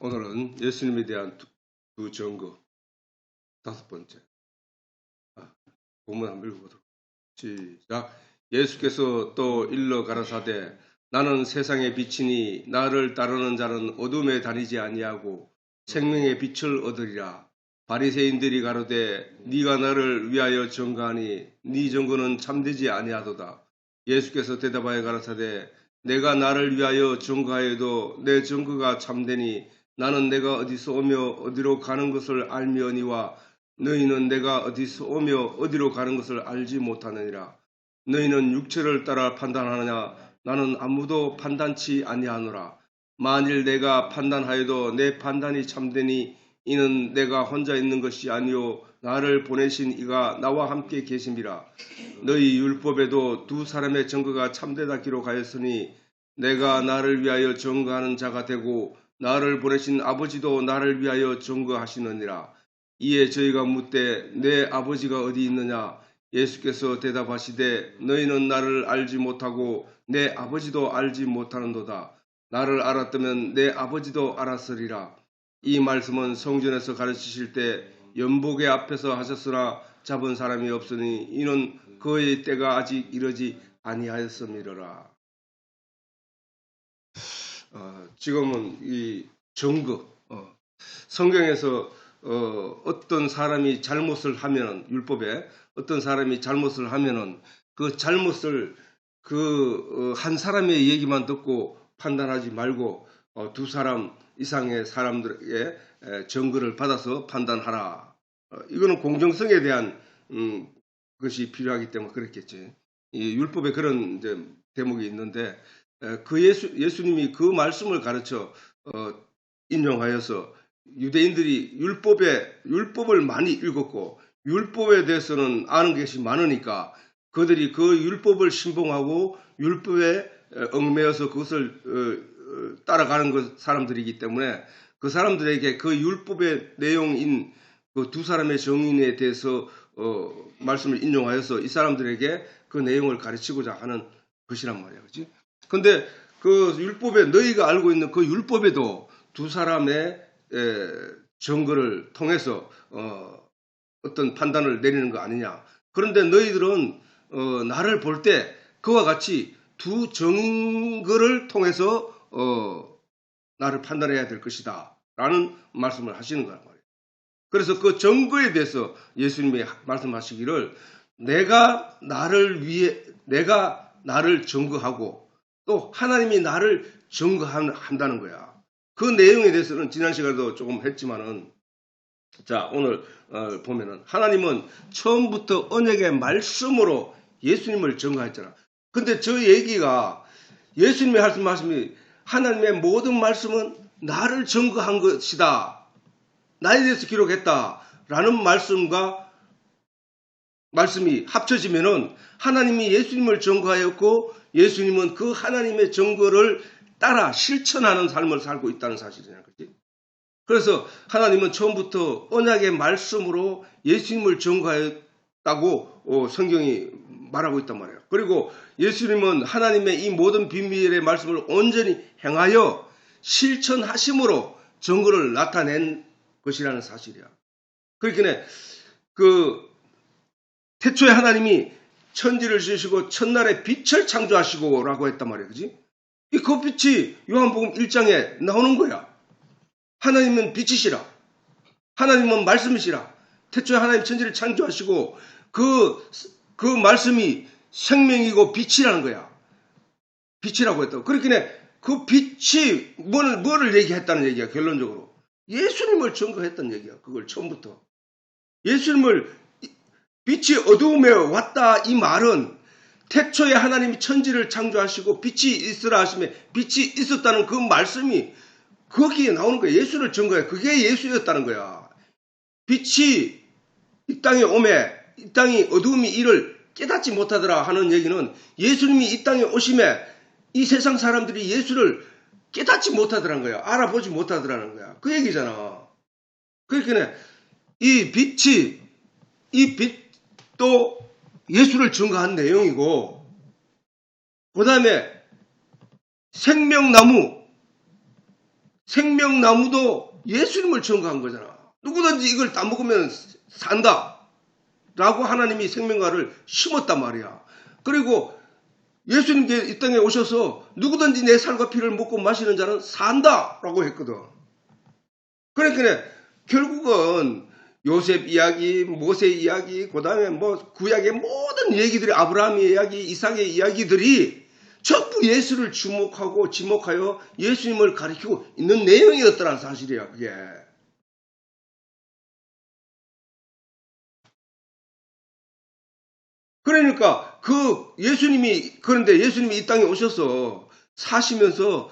오늘은 예수님에 대한 두 증거, 다섯 번째. 본문 한번 읽어보도록. 시작. 예수께서 또 일러 가라사대 나는 세상의 빛이니 나를 따르는 자는 어둠에 다니지 아니하고 생명의 빛을 얻으리라. 바리새인들이 가로되 네가 나를 위하여 증거하니 네 증거는 참되지 아니하도다. 예수께서 대답하여 가라사대 내가 나를 위하여 증거하여도 내 증거가 참되니 나는 내가 어디서 오며 어디로 가는 것을 알미언니와 너희는 내가 어디서 오며 어디로 가는 것을 알지 못하느니라. 너희는 육체를 따라 판단하느냐? 나는 아무도 판단치 아니하노라. 만일 내가 판단하여도 내 판단이 참되니 이는 내가 혼자 있는 것이 아니요 나를 보내신 이가 나와 함께 계심이라. 너희 율법에도 두 사람의 증거가 참되다 기록하였으니 내가 나를 위하여 증거하는 자가 되고 나를 보내신 아버지도 나를 위하여 증거하시느니라. 이에 저희가 묻되 내 아버지가 어디 있느냐? 예수께서 대답하시되 너희는 나를 알지 못하고 내 아버지도 알지 못하는도다. 나를 알았다면 내 아버지도 알았으리라. 이 말씀은 성전에서 가르치실 때 연복의 앞에서 하셨으나 잡은 사람이 없으니 이는 그의 때가 아직 이르지 아니하였음이로라. 지금은 이 증거, 성경에서 어떤 사람이 잘못을 하면은, 율법에 어떤 사람이 잘못을 하면은 그 잘못을 한 사람의 얘기만 듣고 판단하지 말고 두 사람 이상의 사람들의 증거를 받아서 판단하라. 이거는 공정성에 대한 것이 필요하기 때문에 그렇겠지. 이 율법에 그런 이제 대목이 있는데 예수님이 그 말씀을 가르쳐 인용하여서 유대인들이 율법을 많이 읽었고 율법에 대해서는 아는 것이 많으니까 그들이 그 율법을 신봉하고 율법에 얽매여서 그것을 따라가는 사람들이기 때문에 그 사람들에게 그 율법의 내용인 그 두 사람의 정인에 대해서 말씀을 인용하여서 이 사람들에게 그 내용을 가르치고자 하는 것이란 말이야, 그렇지? 근데 그 율법에 너희가 알고 있는 그 율법에도 두 사람의 증거를 통해서 어떤 판단을 내리는 거 아니냐. 그런데 너희들은 나를 볼 때 그와 같이 두 증거를 통해서 나를 판단해야 될 것이다 라는 말씀을 하시는 거란 말이에요. 그래서 그 증거에 대해서 예수님이 말씀하시기를 내가 나를 증거하고 또 하나님이 나를 증거한다는 거야. 그 내용에 대해서는 지난 시간에도 조금 했지만은 자 오늘 보면은 하나님은 처음부터 언약의 말씀으로 예수님을 증거했잖아. 근데 저 얘기가 예수님이 하신 말씀이 하나님의 모든 말씀은 나를 증거한 것이다. 나에 대해서 기록했다라는 말씀이 합쳐지면은 하나님이 예수님을 증거하였고 예수님은 그 하나님의 증거를 따라 실천하는 삶을 살고 있다는 사실이잖아요. 그렇지? 그래서 하나님은 처음부터 언약의 말씀으로 예수님을 증거하였다고 성경이 말하고 있단 말이에요. 그리고 예수님은 하나님의 이 모든 비밀의 말씀을 온전히 행하여 실천하심으로 증거를 나타낸 것이라는 사실이야. 그러니까 태초에 하나님이 천지를 지으시고 첫날에 빛을 창조하시고 라고 했단 말이에요. 그지? 그 빛이 요한복음 1장에 나오는 거야. 하나님은 빛이시라. 하나님은 말씀이시라. 태초에 하나님 천지를 창조하시고 그 말씀이 생명이고 빛이라는 거야. 빛이라고 했다고. 그러니까 그 빛이 뭐를 얘기했다는 얘기야. 결론적으로. 예수님을 증거했다는 얘기야. 그걸 처음부터. 빛이 어두움에 왔다 이 말은 태초에 하나님이 천지를 창조하시고 빛이 있으라 하시면 빛이 있었다는 그 말씀이 거기에 나오는 거야. 예수를 증거해. 그게 예수였다는 거야. 빛이 이 땅에 오매 이 땅이 어두움이 이를 깨닫지 못하더라 하는 얘기는 예수님이 이 땅에 오심에 이 세상 사람들이 예수를 깨닫지 못하더라는 거야. 알아보지 못하더라는 거야. 그 얘기잖아. 그러니까 이 빛도 예수를 증거한 내용이고 그 다음에 생명나무 생명나무도 예수님을 증거한 거잖아. 누구든지 이걸 다 먹으면 산다 라고 하나님이 생명과를 심었단 말이야. 그리고 예수님께 이 땅에 오셔서 누구든지 내 살과 피를 먹고 마시는 자는 산다 라고 했거든. 그러니까 결국은 요셉 이야기, 모세 이야기, 그 다음에 뭐 구약의 모든 얘기들이, 아브라함의 이야기, 이삭의 이야기들이 전부 예수를 지목하여 예수님을 가리키고 있는 내용이었더란 사실이야, 그게. 그러니까 그런데 예수님이 이 땅에 오셔서 사시면서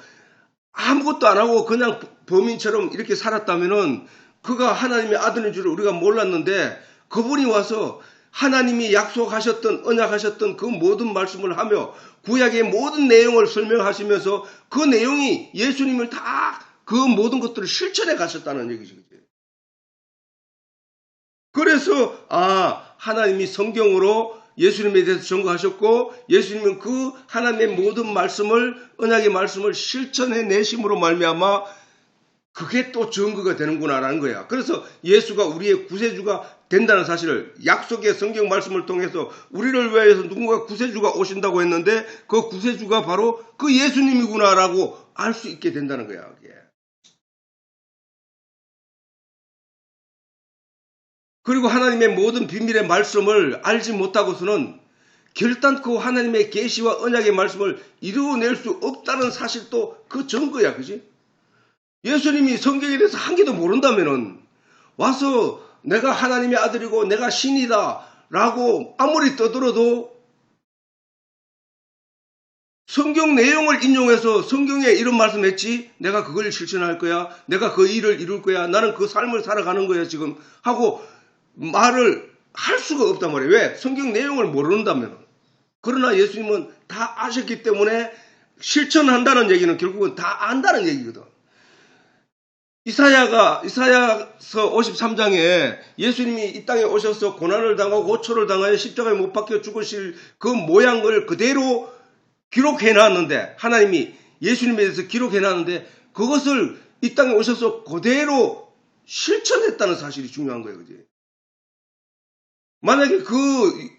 아무것도 안 하고 그냥 범인처럼 이렇게 살았다면은 그가 하나님의 아들인 줄 우리가 몰랐는데, 그분이 와서 하나님이 약속하셨던, 언약하셨던 그 모든 말씀을 하며 구약의 모든 내용을 설명하시면서 그 내용이 예수님을 다 그 모든 것들을 실천해 가셨다는 얘기죠. 그래서 하나님이 성경으로 예수님에 대해서 증거하셨고, 예수님은 그 하나님의 모든 말씀을, 언약의 말씀을 실천해 내심으로 말미암아 그게 또 증거가 되는구나라는 거야. 그래서 예수가 우리의 구세주가 된다는 사실을, 약속의 성경 말씀을 통해서 우리를 위해서 누군가 구세주가 오신다고 했는데 그 구세주가 바로 그 예수님이구나라고 알 수 있게 된다는 거야. 그게. 그리고 하나님의 모든 비밀의 말씀을 알지 못하고서는 결단코 하나님의 계시와 언약의 말씀을 이루어낼 수 없다는 사실도 그 증거야. 그지? 예수님이 성경에 대해서 한 개도 모른다면은 와서 내가 하나님의 아들이고 내가 신이다 라고 아무리 떠들어도 성경 내용을 인용해서 성경에 이런 말씀했지, 내가 그걸 실천할 거야, 내가 그 일을 이룰 거야, 나는 그 삶을 살아가는 거야 지금 하고 말을 할 수가 없단 말이에요. 왜? 성경 내용을 모른다면. 그러나 예수님은 다 아셨기 때문에 실천한다는 얘기는 결국은 다 안다는 얘기거든. 이사야서 53장에 예수님이 이 땅에 오셔서 고난을 당하고 고초를 당하여 십자가에 못 박혀 죽으실 그 모양을 그대로 기록해놨는데, 하나님이 예수님에 대해서 기록해놨는데 그것을 이 땅에 오셔서 그대로 실천했다는 사실이 중요한 거예요. 그지? 만약에 그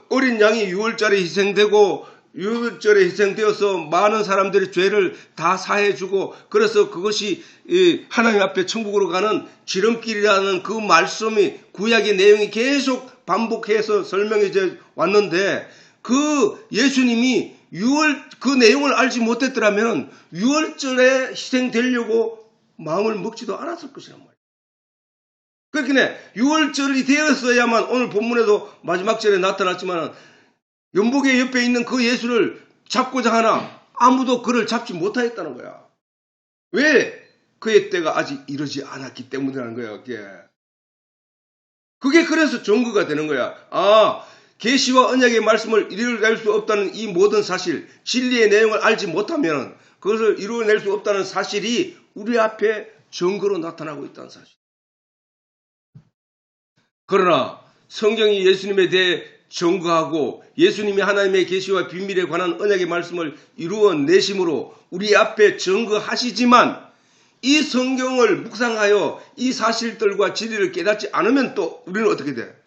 어린 양이 6월절에 희생되고 6월절에 희생되어서 많은 사람들의 죄를 다 사해주고, 그래서 그것이 하나님 앞에 천국으로 가는 지름길이라는 그 말씀이, 구약의 내용이 계속 반복해서 설명해져 왔는데, 그 예수님이 그 내용을 알지 못했더라면 6월절에 희생되려고 마음을 먹지도 않았을 것이란 말이에요. 그러니까 6월절이 되었어야만, 오늘 본문에도 마지막 절에 나타났지만 연복의 옆에 있는 그 예수를 잡고자 하나 아무도 그를 잡지 못하였다는 거야. 왜? 그의 때가 아직 이르지 않았기 때문이라는 거야. 그게 그래서 증거가 되는 거야. 계시와 언약의 말씀을 이루어낼 수 없다는 이 모든 사실, 진리의 내용을 알지 못하면 그것을 이루어낼 수 없다는 사실이 우리 앞에 증거로 나타나고 있다는 사실. 그러나 성경이 예수님에 대해 증거하고 예수님이 하나님의 계시와 비밀에 관한 언약의 말씀을 이루어내심으로 우리 앞에 증거하시지만, 이 성경을 묵상하여 이 사실들과 진리를 깨닫지 않으면 또 우리는 어떻게 돼?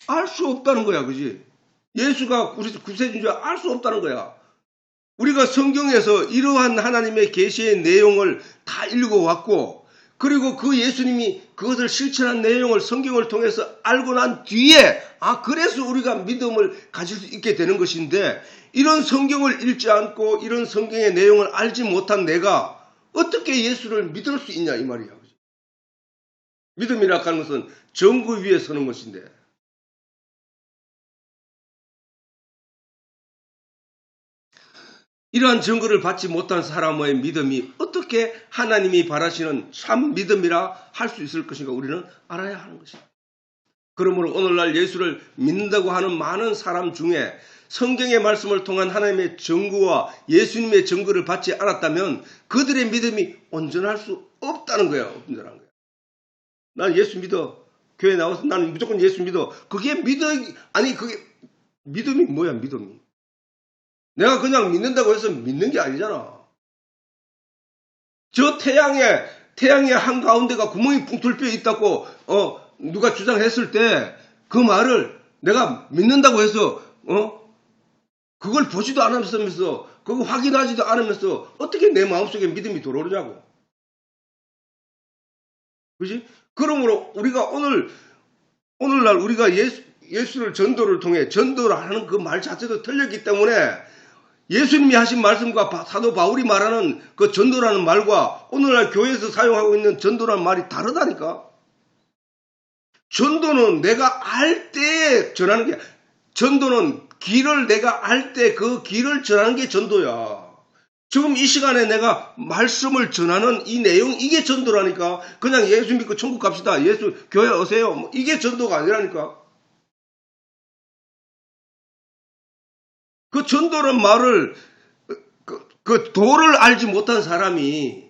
알 수 없다는 거야. 그지? 예수가 구세주인 줄 알 수 없다는 거야. 우리가 성경에서 이러한 하나님의 계시의 내용을 다 읽어왔고, 그리고 그 예수님이 그것을 실천한 내용을 성경을 통해서 알고 난 뒤에 그래서 우리가 믿음을 가질 수 있게 되는 것인데, 이런 성경을 읽지 않고 이런 성경의 내용을 알지 못한 내가 어떻게 예수를 믿을 수 있냐 이 말이야. 믿음이라 하는 것은 증거 위에 서는 것인데, 이러한 증거를 받지 못한 사람의 믿음이 어떻게 하나님이 바라시는 참 믿음이라 할 수 있을 것인가 우리는 알아야 하는 것입니다. 그러므로 오늘날 예수를 믿는다고 하는 많은 사람 중에 성경의 말씀을 통한 하나님의 증거와 예수님의 증거를 받지 않았다면 그들의 믿음이 온전할 수 없다는 거예요. 온전한 거예요. 난 예수 믿어. 교회 나와서 나는 무조건 예수 믿어. 그게 믿음이 뭐야, 믿음이. 내가 그냥 믿는다고 해서 믿는 게 아니잖아. 저 태양의 한가운데가 구멍이 붕 뚫려 있다고, 누가 주장했을 때, 그 말을 내가 믿는다고 해서, 그걸 보지도 않으면서, 그거 확인하지도 않으면서, 어떻게 내 마음속에 믿음이 들어오냐고. 그지? 그러므로 우리가 오늘날 우리가 예수를 전도를 통해 전도를 하는 그 말 자체도 틀렸기 때문에 예수님이 하신 말씀과 사도 바울이 말하는 그 전도라는 말과 오늘날 교회에서 사용하고 있는 전도라는 말이 다르다니까. 전도는 내가 알 때 전하는 게, 전도는 길을 내가 알 때 그 길을 전하는 게 전도야. 지금 이 시간에 내가 말씀을 전하는 이 내용, 이게 전도라니까. 그냥 예수 믿고 천국 갑시다. 예수 교회 오세요. 뭐 이게 전도가 아니라니까. 그 전도란 말을 그 도를 알지 못한 사람이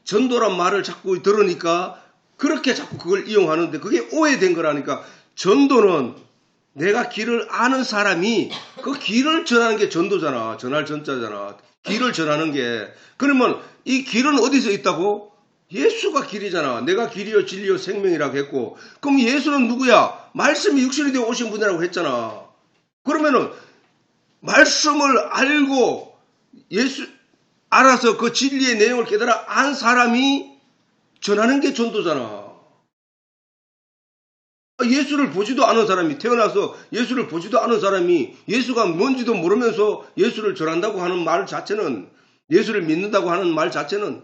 전도란 말을 자꾸 들으니까 그렇게 자꾸 그걸 이용하는데 그게 오해된 거라니까. 전도는 내가 길을 아는 사람이 그 길을 전하는 게 전도잖아. 전할 전자잖아. 길을 전하는 게. 그러면 이 길은 어디서 있다고? 예수가 길이잖아. 내가 길이요 진리요 생명이라고 했고. 그럼 예수는 누구야? 말씀이 육신이 되어 오신 분이라고 했잖아. 그러면은 말씀을 알고 알아서 그 진리의 내용을 깨달아 안 사람이 전하는 게 전도잖아. 예수를 보지도 않은 사람이, 태어나서 예수를 보지도 않은 사람이 예수가 뭔지도 모르면서 예수를 전한다고 하는 말 자체는, 예수를 믿는다고 하는 말 자체는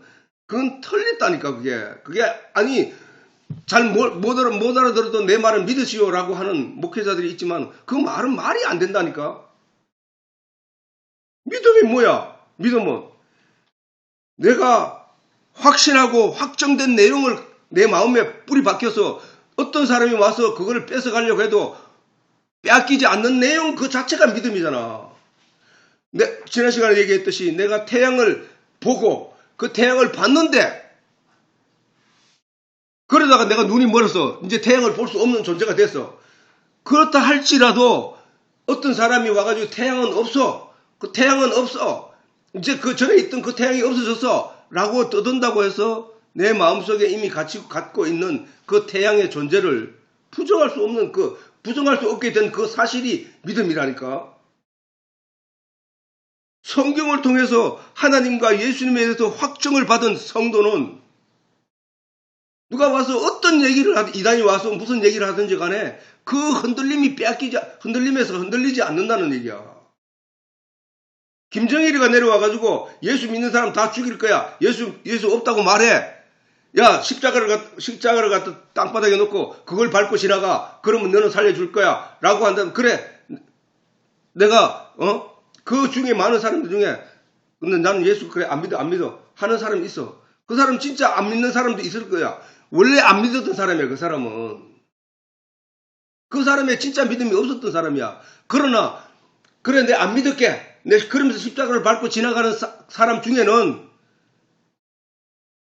그건 틀렸다니까. 그게 아니, 잘 못 알아들어도 내 말을 믿으시오라고 하는 목회자들이 있지만 그 말은 말이 안 된다니까. 믿음이 뭐야? 믿음은 내가 확신하고 확정된 내용을 내 마음에 뿌리 박혀서 어떤 사람이 와서 그거를 뺏어가려고 해도 빼앗기지 않는 내용 그 자체가 믿음이잖아. 지난 시간에 얘기했듯이 내가 태양을 보고 그 태양을 봤는데 그러다가 내가 눈이 멀어서 이제 태양을 볼 수 없는 존재가 됐어. 그렇다 할지라도 어떤 사람이 와가지고 태양은 없어. 그 태양은 없어. 이제 그 전에 있던 그 태양이 없어졌어. 라고 떠든다고 해서 내 마음속에 이미 갖고 있는 그 태양의 존재를 부정할 수 없게 된 그 사실이 믿음이라니까. 성경을 통해서 하나님과 예수님에 대해서 확정을 받은 성도는 누가 와서 어떤 얘기를 이단이 와서 무슨 얘기를 하든지 간에 그 흔들림에서 흔들리지 않는다는 얘기야. 김정일이가 내려와가지고 예수 믿는 사람 다 죽일 거야. 예수 없다고 말해. 야, 십자가를 갖다 땅바닥에 놓고 그걸 밟고 지나가. 그러면 너는 살려줄 거야. 라고 한다면, 그래. 내가, 그 중에 많은 사람들 중에, 근데 나는 예수 그래, 안 믿어. 하는 사람이 있어. 그 사람 진짜 안 믿는 사람도 있을 거야. 원래 안 믿었던 사람이야, 그 사람은. 그 사람의 진짜 믿음이 없었던 사람이야. 그러나, 그래, 내 안 믿을게. 그러면서 십자가를 밟고 지나가는 사람 중에는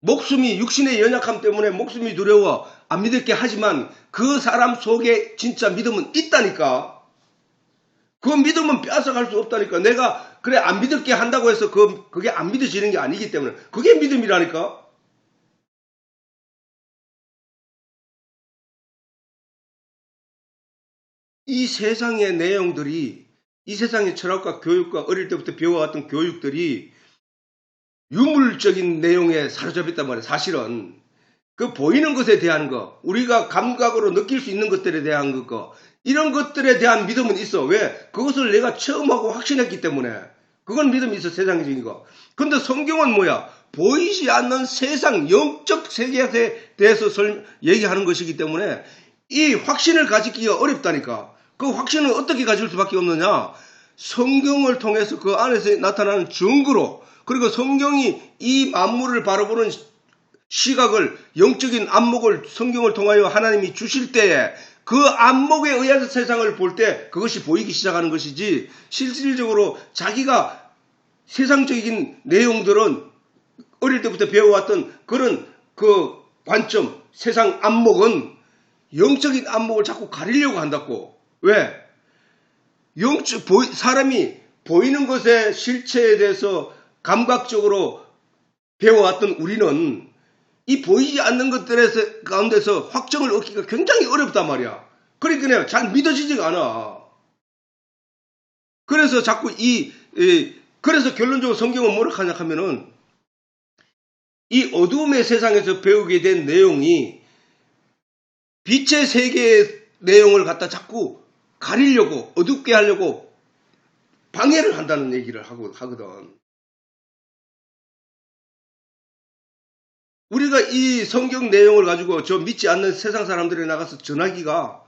목숨이, 육신의 연약함 때문에 목숨이 두려워 안 믿을게 하지만 그 사람 속에 진짜 믿음은 있다니까. 그 믿음은 빼앗아갈 수 없다니까. 내가 그래 안 믿을게 한다고 해서 그게 안 믿어지는 게 아니기 때문에 그게 믿음이라니까. 이 세상의 내용들이, 이 세상의 철학과 교육과 어릴 때부터 배워왔던 교육들이 유물적인 내용에 사로잡혔단 말이에요. 사실은 그 보이는 것에 대한 거, 우리가 감각으로 느낄 수 있는 것들에 대한 거, 이런 것들에 대한 믿음은 있어. 왜? 그것을 내가 체험하고 확신했기 때문에. 그건 믿음이 있어, 세상적인 거. 근데 성경은 뭐야? 보이지 않는 세상, 영적 세계에 대해서 얘기하는 것이기 때문에 이 확신을 가지기가 어렵다니까. 그 확신을 어떻게 가질 수밖에 없느냐? 성경을 통해서 그 안에서 나타나는 증거로, 그리고 성경이 이 만물을 바라보는 시각을, 영적인 안목을 성경을 통하여 하나님이 주실 때에 그 안목에 의해서 세상을 볼 때 그것이 보이기 시작하는 것이지, 실질적으로 자기가 세상적인 내용들은 어릴 때부터 배워왔던 그런 그 관점, 세상 안목은 영적인 안목을 자꾸 가리려고 한다고. 왜? 사람이 보이는 것의 실체에 대해서 감각적으로 배워왔던 우리는 이 보이지 않는 것들의 가운데서 확정을 얻기가 굉장히 어렵단 말이야. 그러니까 잘 믿어지지가 않아. 그래서 자꾸 그래서 결론적으로 성경은 뭐라 하냐 하면은 이 어두움의 세상에서 배우게 된 내용이 빛의 세계의 내용을 갖다 자꾸 가리려고 어둡게 하려고 방해를 한다는 얘기를 하거든. 우리가 이 성경 내용을 가지고 저 믿지 않는 세상 사람들에 나가서 전하기가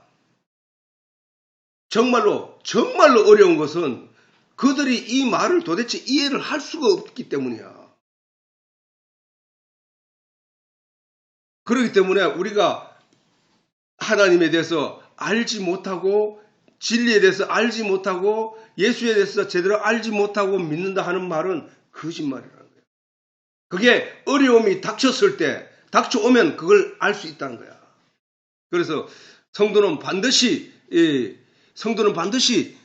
정말로 어려운 것은 그들이 이 말을 도대체 이해를 할 수가 없기 때문이야. 그렇기 때문에 우리가 하나님에 대해서 알지 못하고 진리에 대해서 알지 못하고 예수에 대해서 제대로 알지 못하고 믿는다 하는 말은 거짓말이라는 거예요. 그게 어려움이 닥쳐오면 그걸 알 수 있다는 거야. 그래서 성도는 반드시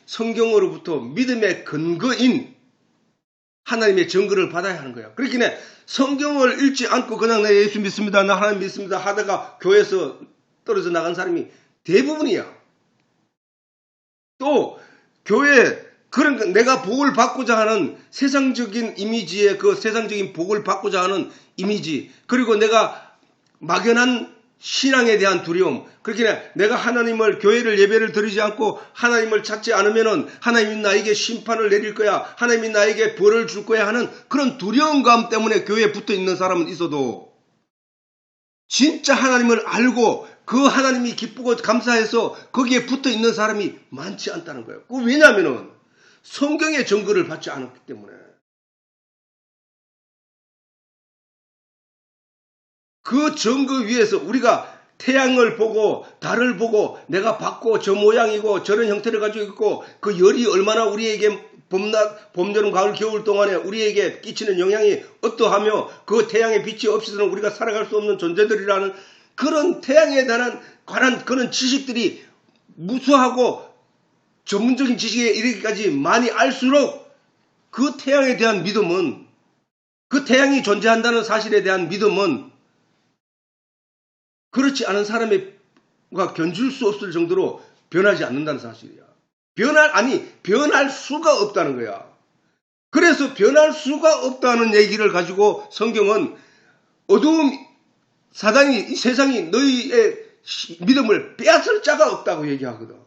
성경으로부터 믿음의 근거인 하나님의 증거를 받아야 하는 거야. 그렇기 때문에 성경을 읽지 않고 그냥 내 예수 믿습니다, 나 하나님 믿습니다 하다가 교회에서 떨어져 나간 사람이 대부분이야. 또 그러니까 내가 복을 받고자 하는 세상적인 이미지에 그 세상적인 복을 받고자 하는 이미지, 그리고 내가 막연한 신앙에 대한 두려움, 그렇게 내가 하나님을 교회를 예배를 드리지 않고 하나님을 찾지 않으면은 하나님이 나에게 심판을 내릴 거야, 하나님이 나에게 벌을 줄 거야 하는 그런 두려움감 때문에 교회에 붙어 있는 사람은 있어도 진짜 하나님을 알고 그 하나님이 기쁘고 감사해서 거기에 붙어 있는 사람이 많지 않다는 거예요. 왜냐하면은 성경의 증거를 받지 않았기 때문에. 그 증거 위에서 우리가 태양을 보고 달을 보고 내가 받고 저 모양이고 저런 형태를 가지고 있고 그 열이 얼마나 우리에게 봄, 여름, 가을, 겨울 동안에 우리에게 끼치는 영향이 어떠하며 그 태양의 빛이 없이서는 우리가 살아갈 수 없는 존재들이라는 그런 태양에 관한 그런 지식들이 무수하고 전문적인 지식에 이르기까지 많이 알수록 그 태양에 대한 믿음은, 그 태양이 존재한다는 사실에 대한 믿음은 그렇지 않은 사람과 견줄 수 없을 정도로 변하지 않는다는 사실이야. 변할 수가 없다는 거야. 그래서 변할 수가 없다는 얘기를 가지고 성경은 사단이, 세상이 너희의 믿음을 빼앗을 자가 없다고 얘기하거든.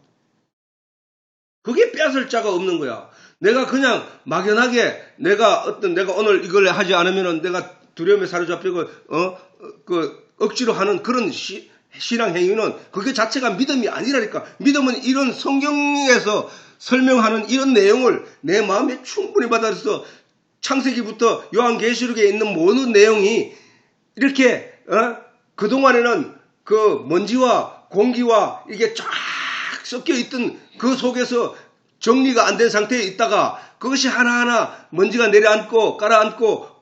그게 빼앗을 자가 없는 거야. 내가 그냥 막연하게 내가 오늘 이걸 하지 않으면은 내가 두려움에 사로잡히고 억지로 하는 그런 신앙 행위는 그게 자체가 믿음이 아니라니까. 믿음은 이런 성경에서 설명하는 이런 내용을 내 마음에 충분히 받아서 창세기부터 요한계시록에 있는 모든 내용이 이렇게 그동안에는 그 먼지와 공기와 이게 쫙 섞여 있던 그 속에서 정리가 안 된 상태에 있다가 그것이 하나하나 먼지가 내려앉고 깔아앉고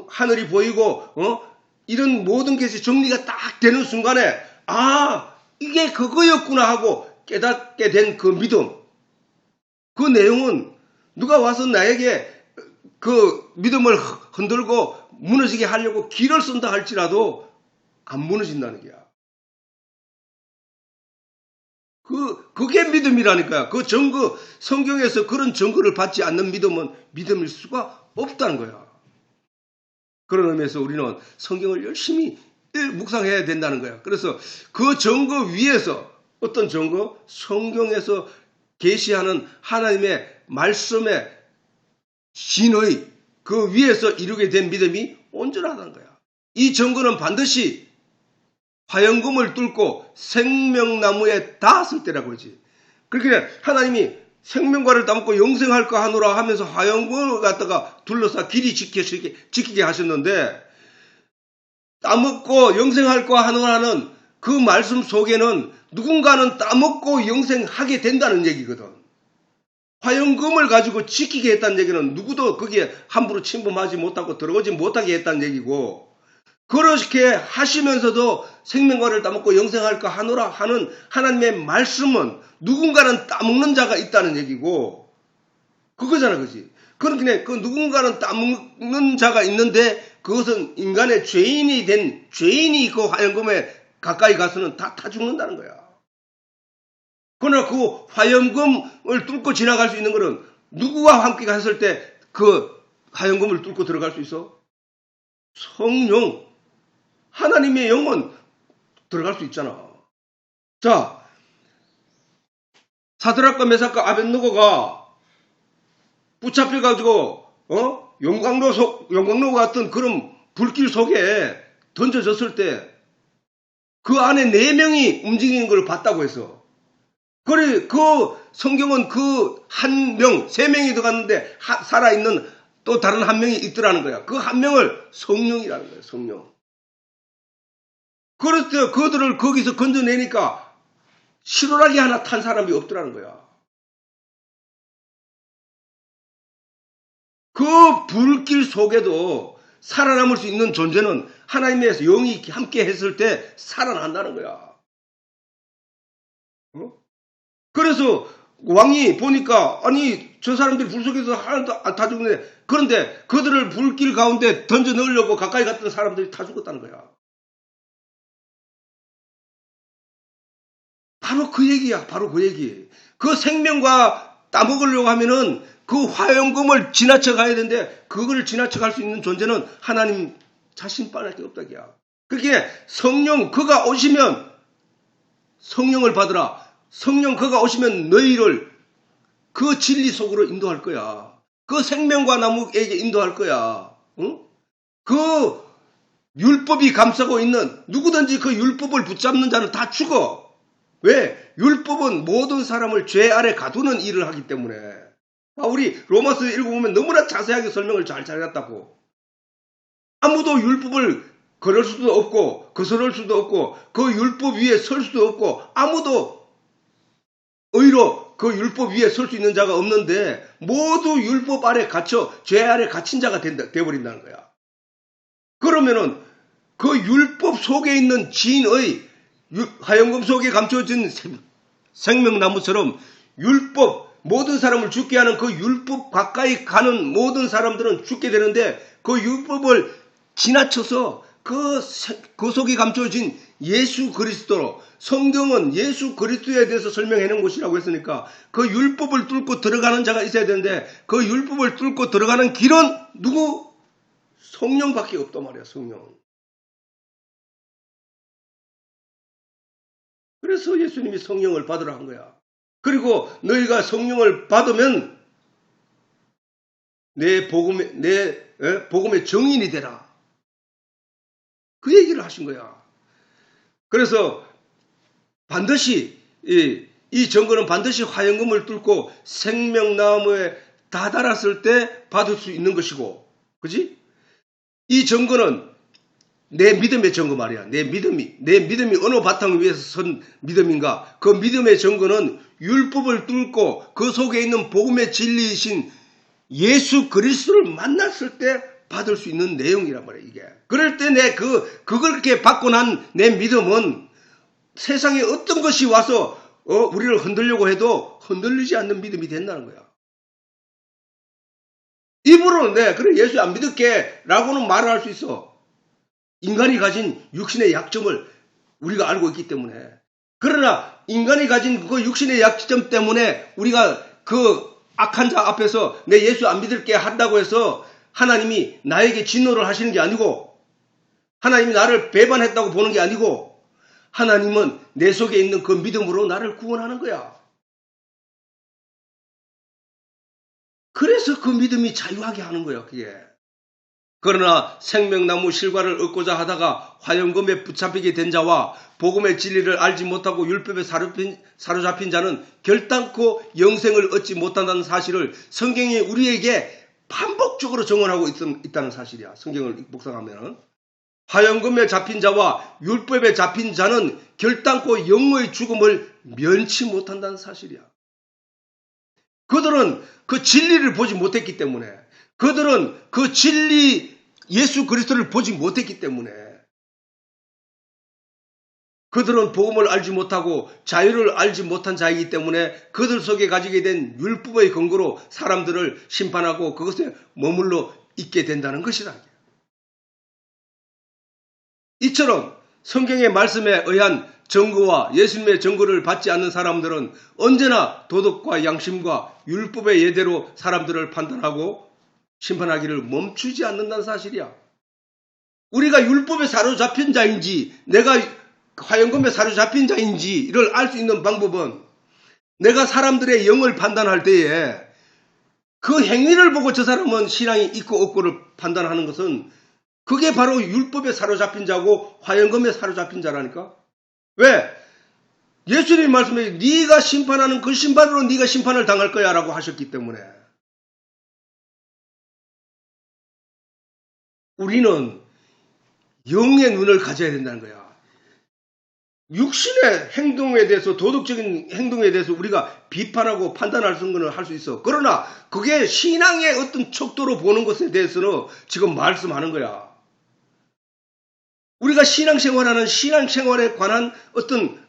하늘이 보이고 이런 모든 것이 정리가 딱 되는 순간에 이게 그거였구나 하고 깨닫게 된 그 믿음, 그 내용은 누가 와서 나에게 그 믿음을 흔들고 무너지게 하려고 길을 쓴다 할지라도 안 무너진다는 게야. 그게 믿음이라니까요. 그 증거, 성경에서 그런 증거를 받지 않는 믿음은 믿음일 수가 없다는 거야. 그런 의미에서 우리는 성경을 열심히 묵상해야 된다는 거야. 그래서 그 증거 위에서 어떤 증거? 성경에서 계시하는 하나님의 말씀의 진의 그 위에서 이루게 된 믿음이 온전하다는 거야. 이 증거는 반드시 화영금을 뚫고 생명나무에 닿았을 때라고 그러지. 그렇게 하나님이 생명과를 따먹고 영생할까 하노라 하면서 화영금을 갖다가 둘러싸 길이 지키게 하셨는데, 따먹고 영생할까 하노라는 그 말씀 속에는 누군가는 따먹고 영생하게 된다는 얘기거든. 화영금을 가지고 지키게 했다는 얘기는 누구도 거기에 함부로 침범하지 못하고 들어오지 못하게 했다는 얘기고, 그렇게 하시면서도 생명과를 따먹고 영생할까 하노라 하는 하나님의 말씀은 누군가는 따먹는 자가 있다는 얘기고 그거잖아, 그지? 그러니까 그 누군가는 따먹는 자가 있는데 그것은 인간의 죄인이 그 화염금에 가까이 가서는 다 죽는다는 거야. 그러나 그 화염금을 뚫고 지나갈 수 있는 것은 누구와 함께 갔을 때 그 화염금을 뚫고 들어갈 수 있어? 성령, 하나님의 영은 들어갈 수 있잖아. 자, 사드락과 메삭과 아벳느고가 붙잡혀가지고 용광로 같은 그런 불길 속에 던져졌을 때 그 안에 4명이 움직이는 걸 봤다고 했어. 그래, 그 성경은 그 한 명, 3명이 들어갔는데 살아있는 또 다른 한 명이 있더라는 거야. 그 한 명을 성령이라는 거야, 성령. 그럴 때 그들을 거기서 건져내니까 실오라기 하나 탄 사람이 없더라는 거야. 그 불길 속에도 살아남을 수 있는 존재는 하나님의 영이 함께 했을 때 살아난다는 거야. 그래서 왕이 보니까 아니 저 사람들이 불 속에서 하나도 다 죽네. 그런데 그들을 불길 가운데 던져 넣으려고 가까이 갔던 사람들이 다 죽었다는 거야. 바로 그 얘기야. 바로 그 얘기. 그 생명과 따먹으려고 하면은 그 화염금을 지나쳐 가야 되는데 그걸 지나쳐 갈 수 있는 존재는 하나님 자신뿐밖에 없다기야. 그게 성령 그가 오시면 성령을 받으라. 성령 그가 오시면 너희를 그 진리 속으로 인도할 거야. 그 생명과 나무에게 인도할 거야. 응? 그 율법이 감싸고 있는 누구든지 그 율법을 붙잡는 자는 다 죽어. 왜? 율법은 모든 사람을 죄 아래 가두는 일을 하기 때문에. 우리 로마서 읽어보면 너무나 자세하게 설명을 잘 해놨다고. 아무도 율법을 걸을 수도 없고 거스를 수도 없고 그 율법 위에 설 수도 없고 아무도 의로 그 율법 위에 설 수 있는 자가 없는데 모두 율법 아래 갇혀 죄 아래 갇힌 자가 되어버린다는 거야. 그러면은 그 율법 속에 있는 진의 화염금 속에 감춰진 생명나무처럼 율법 모든 사람을 죽게 하는 그 율법 가까이 가는 모든 사람들은 죽게 되는데 그 율법을 지나쳐서 그 속에 감춰진 예수 그리스도로 성경은 예수 그리스도에 대해서 설명해 놓은 곳이라고 했으니까 그 율법을 뚫고 들어가는 자가 있어야 되는데 그 율법을 뚫고 들어가는 길은 누구? 성령밖에 없단 말이야. 성령. 그래서 예수님이 성령을 받으라 한 거야. 그리고 너희가 성령을 받으면 내 복음의 증인이 되라. 그 얘기를 하신 거야. 그래서 반드시 이 증거는 반드시 화염금을 뚫고 생명나무에 다다랐을 때 받을 수 있는 것이고, 그지? 이 증거는 내 믿음의 증거 말이야. 내 믿음이 어느 바탕 위에서 선 믿음인가? 그 믿음의 증거는 율법을 뚫고 그 속에 있는 복음의 진리이신 예수 그리스도를 만났을 때 받을 수 있는 내용이란 말이야, 이게. 그럴 때 그걸 그렇게 받고 난 내 믿음은 세상에 어떤 것이 와서 우리를 흔들려고 해도 흔들리지 않는 믿음이 된다는 거야. 입으로는 그래 예수 안 믿을게 라고는 말을 할 수 있어. 인간이 가진 육신의 약점을 우리가 알고 있기 때문에. 그러나 인간이 가진 그 육신의 약점 때문에 우리가 그 악한 자 앞에서 내 예수 안 믿을게 한다고 해서 하나님이 나에게 진노를 하시는 게 아니고 하나님이 나를 배반했다고 보는 게 아니고 하나님은 내 속에 있는 그 믿음으로 나를 구원하는 거야. 그래서 그 믿음이 자유하게 하는 거야, 그게. 그러나 생명나무 실과를 얻고자 하다가 화염금에 붙잡히게 된 자와 복음의 진리를 알지 못하고 율법에 사로잡힌 자는 결단코 영생을 얻지 못한다는 사실을 성경이 우리에게 반복적으로 증언하고 있다는 사실이야. 성경을 묵상하면 화염금에 잡힌 자와 율법에 잡힌 자는 결단코 영의 죽음을 면치 못한다는 사실이야. 그들은 그 진리를 보지 못했기 때문에 그들은 그 진리 예수 그리스도를 보지 못했기 때문에 그들은 복음을 알지 못하고 자유를 알지 못한 자이기 때문에 그들 속에 가지게 된 율법의 근거로 사람들을 심판하고 그것에 머물러 있게 된다는 것이다. 이처럼 성경의 말씀에 의한 증거와 예수님의 증거를 받지 않는 사람들은 언제나 도덕과 양심과 율법의 예대로 사람들을 판단하고 심판하기를 멈추지 않는다는 사실이야. 우리가 율법에 사로잡힌 자인지 내가 화영금에 사로잡힌 자인지를 알 수 있는 방법은 내가 사람들의 영을 판단할 때에 그 행위를 보고 저 사람은 신앙이 있고 없고를 판단하는 것은 그게 바로 율법에 사로잡힌 자고 화영금에 사로잡힌 자라니까. 왜? 예수님 말씀에 네가 심판하는 그 심판으로 네가 심판을 당할 거야 라고 하셨기 때문에. 우리는 영의 눈을 가져야 된다는 거야. 육신의 행동에 대해서 도덕적인 행동에 대해서 우리가 비판하고 판단할 수 있는 건 할 수 있어. 그러나 그게 신앙의 어떤 척도로 보는 것에 대해서는 지금 말씀하는 거야. 우리가 신앙생활하는 신앙생활에 관한 어떤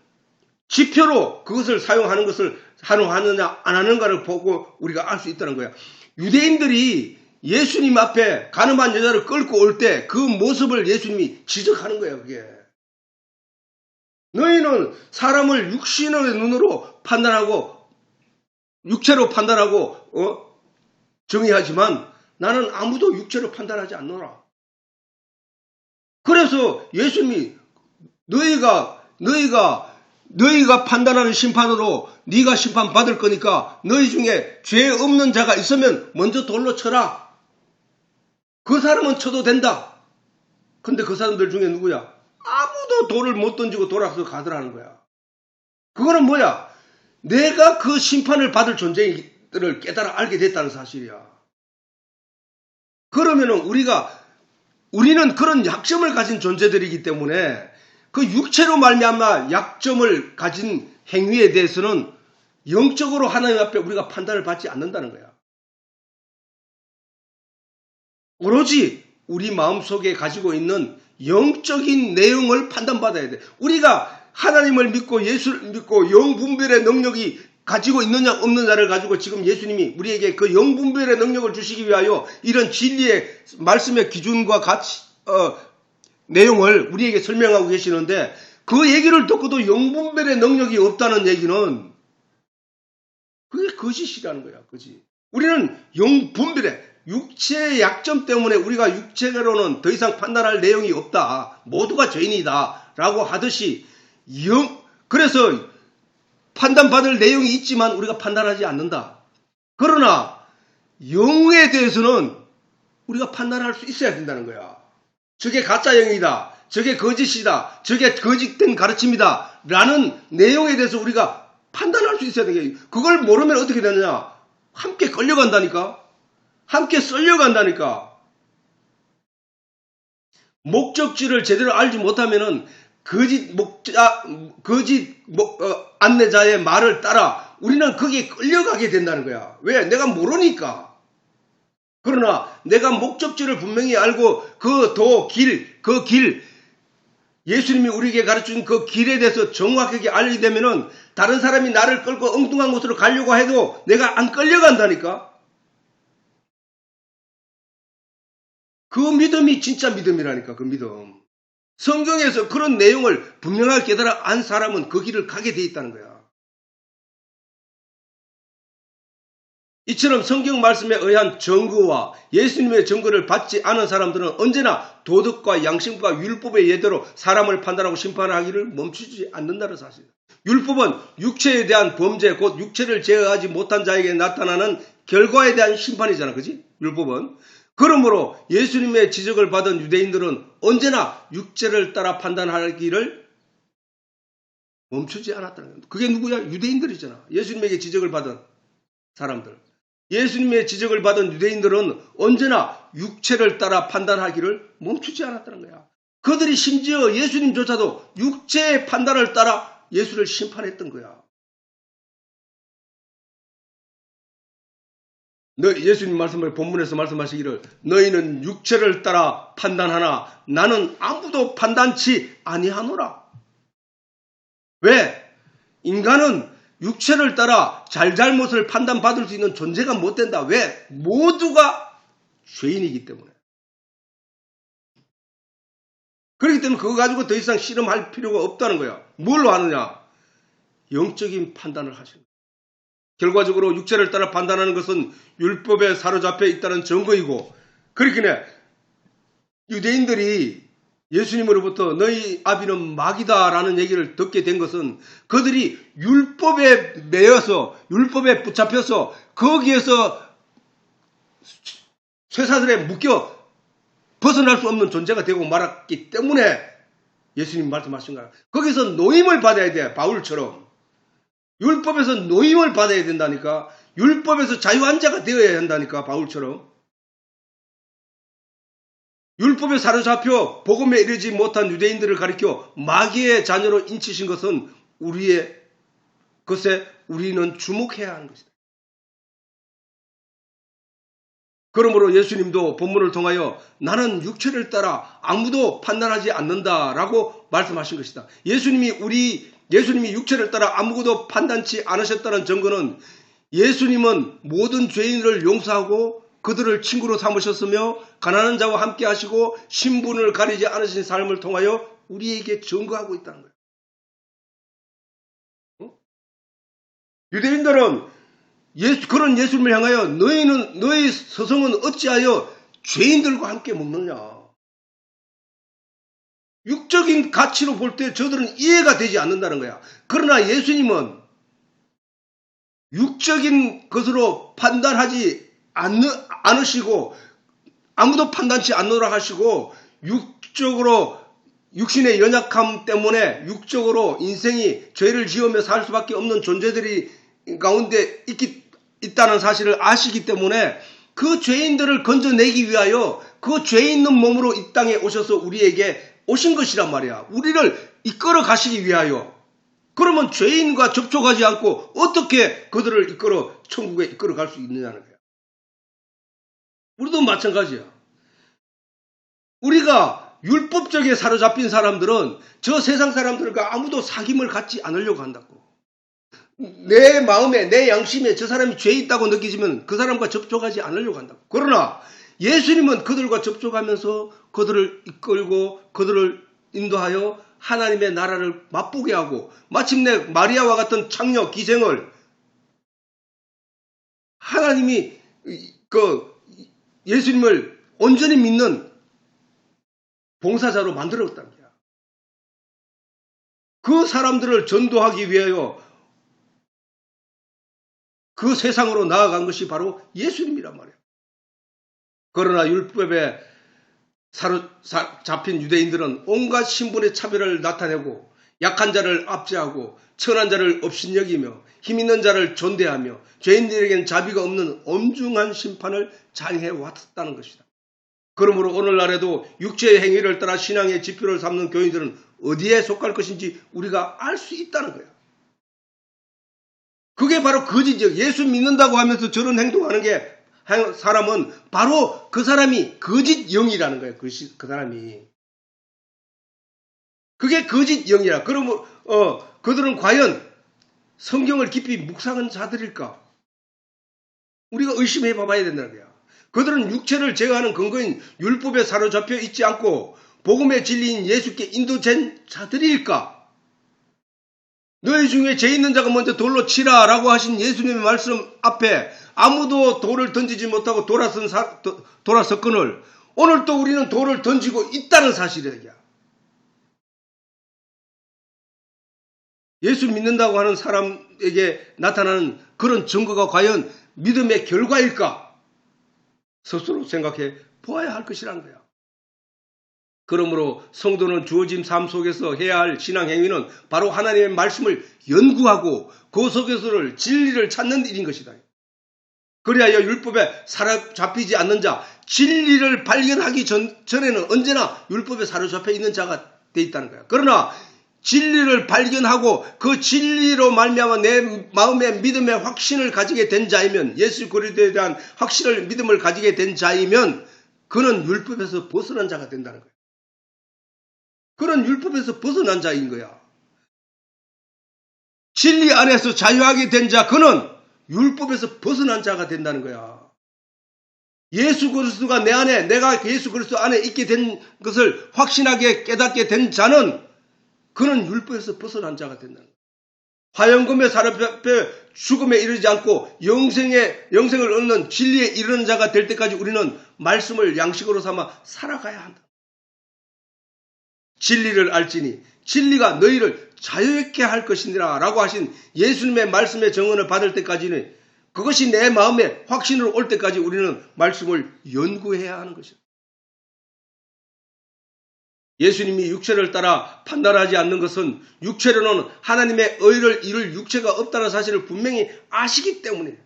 지표로 그것을 사용하는 것을 사용하느냐 안 하는가를 보고 우리가 알 수 있다는 거야. 유대인들이 예수님 앞에 가늠한 여자를 끌고 올 때 그 모습을 예수님이 지적하는 거야. 그게. 너희는 사람을 육신의 눈으로 판단하고 육체로 판단하고 정의하지만 나는 아무도 육체로 판단하지 않노라. 그래서 예수님이 너희가 판단하는 심판으로 네가 심판받을 거니까 너희 중에 죄 없는 자가 있으면 먼저 돌로 쳐라. 그 사람은 쳐도 된다. 근데 그 사람들 중에 누구야? 아무도 돌을 못 던지고 돌아서 가더라는 거야. 그거는 뭐야? 내가 그 심판을 받을 존재들을 깨달아 알게 됐다는 사실이야. 그러면은 우리는 그런 약점을 가진 존재들이기 때문에 그 육체로 말미암아 약점을 가진 행위에 대해서는 영적으로 하나님 앞에 우리가 판단을 받지 않는다는 거야. 오로지 우리 마음속에 가지고 있는 영적인 내용을 판단받아야 돼. 우리가 하나님을 믿고 예수를 믿고 영분별의 능력이 가지고 있느냐 없느냐를 가지고 지금 예수님이 우리에게 그 영분별의 능력을 주시기 위하여 이런 진리의 말씀의 기준과 가치 내용을 우리에게 설명하고 계시는데 그 얘기를 듣고도 영분별의 능력이 없다는 얘기는 그게 거짓이라는 거야. 거짓. 우리는 영분별의 육체의 약점 때문에 우리가 육체로는 더 이상 판단할 내용이 없다. 모두가 죄인이다. 라고 하듯이 그래서 판단받을 내용이 있지만 우리가 판단하지 않는다. 그러나 영에 대해서는 우리가 판단할 수 있어야 된다는 거야. 저게 가짜 영이다. 저게 거짓이다. 저게 거짓된 가르침이다. 라는 내용에 대해서 우리가 판단할 수 있어야 되는 거야. 그걸 모르면 어떻게 되느냐? 함께 끌려간다니까. 함께 썰려간다니까. 목적지를 제대로 알지 못하면은 거짓 안내자의 말을 따라 우리는 거기에 끌려가게 된다는 거야. 왜? 내가 모르니까. 그러나 내가 목적지를 분명히 알고 그 길, 예수님이 우리에게 가르쳐준 그 길에 대해서 정확하게 알게 되면은 다른 사람이 나를 끌고 엉뚱한 곳으로 가려고 해도 내가 안 끌려간다니까. 그 믿음이 진짜 믿음이라니까. 그 믿음. 성경에서 그런 내용을 분명하게 깨달아 안 사람은 그 길을 가게 돼 있다는 거야. 이처럼 성경 말씀에 의한 증거와 예수님의 증거를 받지 않은 사람들은 언제나 도덕과 양심과 율법의 예대로 사람을 판단하고 심판하기를 멈추지 않는다는 사실. 율법은 육체에 대한 범죄, 곧 육체를 제어하지 못한 자에게 나타나는 결과에 대한 심판이잖아. 그지? 율법은. 그러므로 예수님의 지적을 받은 유대인들은 언제나 육체를 따라 판단하기를 멈추지 않았다는 거야. 그게 누구야? 유대인들이잖아. 예수님에게 지적을 받은 사람들. 예수님의 지적을 받은 유대인들은 언제나 육체를 따라 판단하기를 멈추지 않았다는 거야. 그들이 심지어 예수님조차도 육체의 판단을 따라 예수를 심판했던 거야. 예수님 말씀을 본문에서 말씀하시기를 너희는 육체를 따라 판단하나 나는 아무도 판단치 아니하노라. 왜? 인간은 육체를 따라 잘잘못을 판단받을 수 있는 존재가 못 된다. 왜? 모두가 죄인이기 때문에. 그렇기 때문에 그거 가지고 더 이상 씨름할 필요가 없다는 거야. 뭘로 하느냐? 영적인 판단을 하시는 거야. 결과적으로 육체를 따라 판단하는 것은 율법에 사로잡혀 있다는 증거이고, 그렇기 때문에 유대인들이 예수님으로부터 너희 아비는 마귀다라는 얘기를 듣게 된 것은 그들이 율법에 매여서 율법에 붙잡혀서 거기에서 쇠사슬에 묶여 벗어날 수 없는 존재가 되고 말았기 때문에 예수님 말씀하신 거야. 거기서 노임을 받아야 돼. 바울처럼. 율법에서 노임을 받아야 된다니까. 율법에서 자유한자가 되어야 한다니까. 바울처럼. 율법에 사로잡혀 복음에 이르지 못한 유대인들을 가리켜 마귀의 자녀로 인치신 것은 우리의 것에 우리는 주목해야 하는 것이다. 그러므로 예수님도 본문을 통하여 나는 육체를 따라 아무도 판단하지 않는다라고 말씀하신 것이다. 예수님이 육체를 따라 아무것도 판단치 않으셨다는 증거는 예수님은 모든 죄인을 용서하고 그들을 친구로 삼으셨으며 가난한 자와 함께 하시고 신분을 가리지 않으신 삶을 통하여 우리에게 증거하고 있다는 거예요. 유대인들은 그런 예수님을 향하여 너희 서성은 어찌하여 죄인들과 함께 먹느냐. 육적인 가치로 볼 때 저들은 이해가 되지 않는다는 거야. 그러나 예수님은 육적인 것으로 판단하지 않으시고 아무도 판단치 않노라 하시고 육신의 연약함 때문에 육적으로 인생이 죄를 지으며 살 수밖에 없는 존재들이 가운데 있다는 사실을 아시기 때문에 그 죄인들을 건져내기 위하여 그 죄 있는 몸으로 이 땅에 오셔서 우리에게 오신 것이란 말이야. 우리를 이끌어 가시기 위하여. 그러면 죄인과 접촉하지 않고 어떻게 그들을 천국에 이끌어 갈 수 있느냐는 거야. 우리도 마찬가지야. 우리가 율법적에 사로잡힌 사람들은 저 세상 사람들과 아무도 사귐을 갖지 않으려고 한다고. 내 마음에 내 양심에 저 사람이 죄 있다고 느끼지면 그 사람과 접촉하지 않으려고 한다고. 그러나 예수님은 그들과 접촉하면서 그들을 이끌고 그들을 인도하여 하나님의 나라를 맛보게 하고 마침내 마리아와 같은 창녀 기생을 하나님이 예수님을 온전히 믿는 봉사자로 만들었다는 거야. 그 사람들을 전도하기 위하여 그 세상으로 나아간 것이 바로 예수님이란 말이에요. 그러나 율법에 사로잡힌 유대인들은 온갖 신분의 차별을 나타내고 약한 자를 압제하고 천한 자를 업신여기며 힘있는 자를 존대하며 죄인들에겐 자비가 없는 엄중한 심판을 자행해왔다는 것이다. 그러므로 오늘날에도 육체의 행위를 따라 신앙의 지표를 삼는 교인들은 어디에 속할 것인지 우리가 알 수 있다는 거야. 그게 바로 거짓이요. 예수 믿는다고 하면서 저런 행동하는 사람은 바로 그 사람이 거짓 영이라는 거예요. 그 사람이. 그게 거짓 영이라. 그러면 그들은 과연 성경을 깊이 묵상한 자들일까? 우리가 의심해 봐야 된다는 거야. 그들은 육체를 제어하는 근거인 율법에 사로잡혀 있지 않고 복음의 진리인 예수께 인도된 자들일까? 너희 중에 죄 있는 자가 먼저 돌로 치라라고 하신 예수님의 말씀 앞에 아무도 돌을 던지지 못하고 돌아섰거늘 오늘 또 우리는 돌을 던지고 있다는 사실이야. 예수 믿는다고 하는 사람에게 나타나는 그런 증거가 과연 믿음의 결과일까? 스스로 생각해 보아야 할 것이라는 거야. 그러므로 성도는 주어진 삶 속에서 해야 할 신앙 행위는 바로 하나님의 말씀을 연구하고 그 속에서를 진리를 찾는 일인 것이다. 그리하여 율법에 사로잡히지 않는 자, 진리를 발견하기 전에는 언제나 율법에 사로잡혀 있는 자가 돼 있다는 거야. 그러나 진리를 발견하고 그 진리로 말미암아 내 마음의 믿음의 확신을 가지게 된 자이면, 예수 그리스도에 대한 확신을 믿음을 가지게 된 자이면 그는 율법에서 벗어난 자가 된다는 거야. 그런 율법에서 벗어난 자인 거야. 진리 안에서 자유하게 된 자, 그는 율법에서 벗어난 자가 된다는 거야. 예수 그리스도가 내 안에, 내가 예수 그리스도 안에 있게 된 것을 확신하게 깨닫게 된 자는 그는 율법에서 벗어난 자가 된다는 거야. 화영금의 사람 앞에 죽음에 이르지 않고 영생을 얻는 진리에 이르는 자가 될 때까지 우리는 말씀을 양식으로 삼아 살아가야 한다. 진리를 알지니 진리가 너희를 자유롭게 할 것이니라 라고 하신 예수님의 말씀의 정언을 받을 때까지는, 그것이 내 마음에 확신으로 올 때까지 우리는 말씀을 연구해야 하는 것이다. 예수님이 육체를 따라 판단하지 않는 것은 육체로는 하나님의 의를 이룰 육체가 없다는 사실을 분명히 아시기 때문에,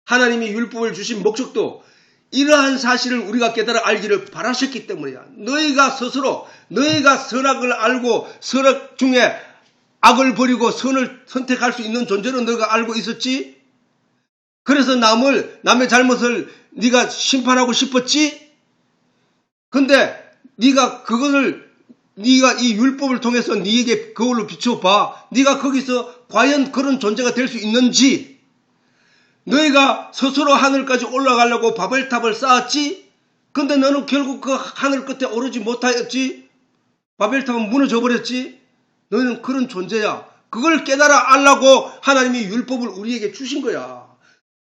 하나님이 율법을 주신 목적도 이러한 사실을 우리가 깨달아 알기를 바라셨기 때문이야. 너희가 스스로 너희가 선악을 알고 선악 중에 악을 버리고 선을 선택할 수 있는 존재로 너희가 알고 있었지? 그래서 남의 잘못을 네가 심판하고 싶었지? 근데 네가 이 율법을 통해서 네에게 거울로 비춰봐. 네가 거기서 과연 그런 존재가 될 수 있는지. 너희가 스스로 하늘까지 올라가려고 바벨탑을 쌓았지? 근데 너는 결국 그 하늘 끝에 오르지 못하였지? 바벨탑은 무너져 버렸지? 너희는 그런 존재야. 그걸 깨달아 알라고 하나님이 율법을 우리에게 주신 거야.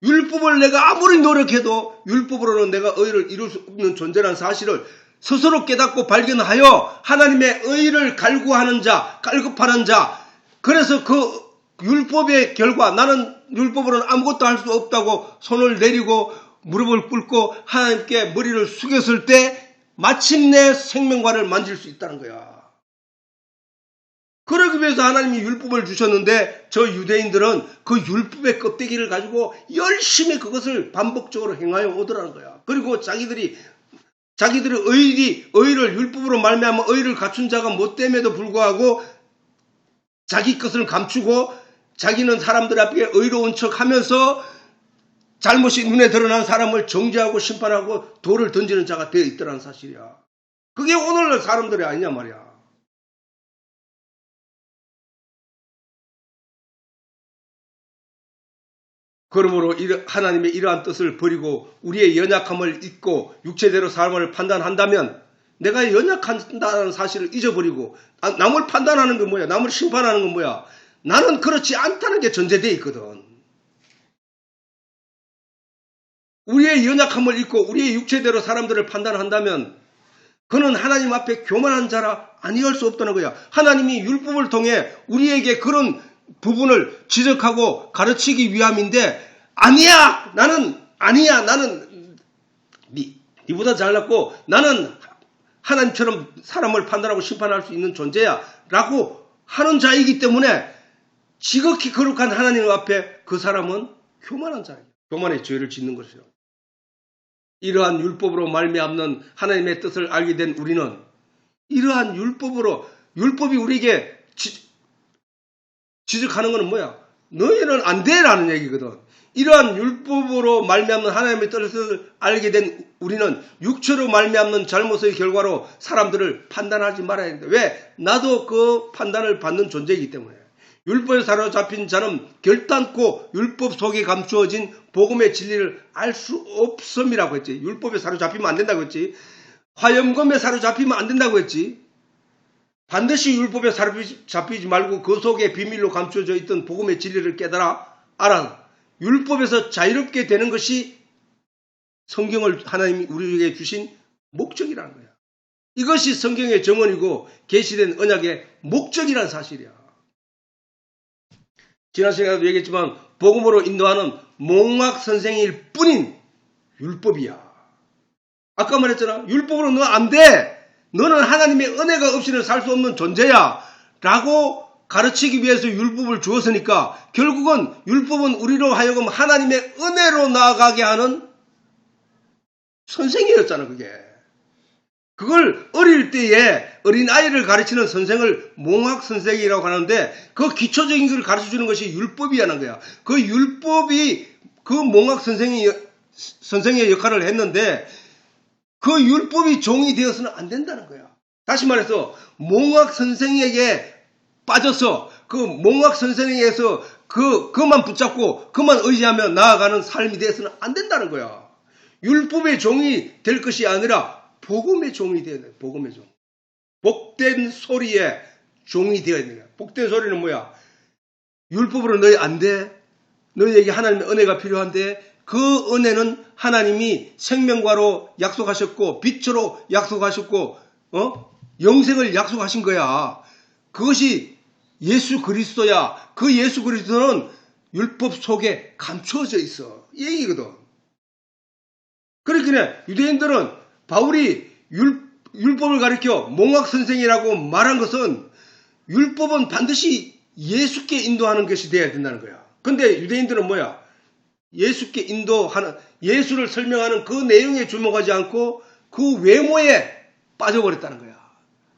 율법을 내가 아무리 노력해도 율법으로는 내가 의를 이룰 수 없는 존재라는 사실을 스스로 깨닫고 발견하여 하나님의 의를 갈구하는 자, 갈급하는 자, 그래서 그 율법의 결과, 나는 율법으로는 아무것도 할 수 없다고 손을 내리고 무릎을 꿇고 하나님께 머리를 숙였을 때 마침내 생명관을 만질 수 있다는 거야. 그러기 위해서 하나님이 율법을 주셨는데 저 유대인들은 그 율법의 껍데기를 가지고 열심히 그것을 반복적으로 행하여 오더라는 거야. 그리고 자기들의 의를 율법으로 말미암아 의를 갖춘 자가 못됨에도 불구하고 자기 것을 감추고 자기는 사람들 앞에 의로운 척하면서 잘못이 눈에 드러난 사람을 정죄하고 심판하고 돌을 던지는 자가 되어 있더라는 사실이야. 그게 오늘날 사람들이 아니냐 말이야. 그러므로 하나님의 이러한 뜻을 버리고 우리의 연약함을 잊고 육체대로 삶을 판단한다면, 내가 연약한다는 사실을 잊어버리고 남을 판단하는 건 뭐야? 남을 심판하는 건 뭐야? 나는 그렇지 않다는 게 전제되어 있거든. 우리의 연약함을 잊고 우리의 육체대로 사람들을 판단한다면 그는 하나님 앞에 교만한 자라 아니할 수 없다는 거야. 하나님이 율법을 통해 우리에게 그런 부분을 지적하고 가르치기 위함인데, 아니야! 나는 니보다 잘났고 나는 하나님처럼 사람을 판단하고 심판할 수 있는 존재야 라고 하는 자이기 때문에 지극히 거룩한 하나님 앞에 그 사람은 교만한 자예요. 교만의 죄를 짓는 것이요. 이러한 율법으로 말미암는 하나님의 뜻을 알게 된 우리는 이러한 율법이 우리에게 지적하는 것은 뭐야? 너희는 안 돼라는 얘기거든. 이러한 율법으로 말미암는 하나님의 뜻을 알게 된 우리는 육체로 말미암는 잘못의 결과로 사람들을 판단하지 말아야 된다. 왜? 나도 그 판단을 받는 존재이기 때문에. 율법에 사로잡힌 자는 결단코 율법 속에 감추어진 복음의 진리를 알 수 없음이라고 했지. 율법에 사로잡히면 안 된다고 했지. 화염검에 사로잡히면 안 된다고 했지. 반드시 율법에 사로잡히지 말고 그 속에 비밀로 감춰져 있던 복음의 진리를 알아. 율법에서 자유롭게 되는 것이 성경을 하나님이 우리에게 주신 목적이라는 거야. 이것이 성경의 정언이고 계시된 언약의 목적이라는 사실이야. 지난 시간에도 얘기했지만 복음으로 인도하는 몽학 선생일 뿐인 율법이야. 아까 말했잖아. 율법으로 너 안 돼. 너는 하나님의 은혜가 없이는 살 수 없는 존재야 라고 가르치기 위해서 율법을 주었으니까, 결국은 율법은 우리로 하여금 하나님의 은혜로 나아가게 하는 선생이었잖아. 그걸 어릴 때에 어린아이를 가르치는 선생을 몽학 선생이라고 하는데, 그 기초적인 걸 가르쳐주는 것이 율법이라는 거야. 그 율법이 그 몽학 선생의 역할을 했는데, 그 율법이 종이 되어서는 안 된다는 거야. 다시 말해서 몽학 선생에게 빠져서 그 몽학 선생에서 그만 붙잡고 그만 의지하며 나아가는 삶이 되어서는 안 된다는 거야. 율법의 종이 될 것이 아니라 복음의 종이 되어야 돼. 복음의 종. 복된 소리의 종이 되어야 돼. 복된 소리는 뭐야? 율법으로 너희 안 돼. 너희에게 하나님의 은혜가 필요한데 그 은혜는 하나님이 생명과로 약속하셨고 빛으로 약속하셨고 영생을 약속하신 거야. 그것이 예수 그리스도야. 그 예수 그리스도는 율법 속에 감추어져 있어. 이 얘기거든. 그러니까 유대인들은 바울이 율법을 가리켜 몽학 선생이라고 말한 것은 율법은 반드시 예수께 인도하는 것이 되어야 된다는 거야. 근데 유대인들은 뭐야? 예수께 인도하는, 예수를 설명하는 그 내용에 주목하지 않고 그 외모에 빠져버렸다는 거야.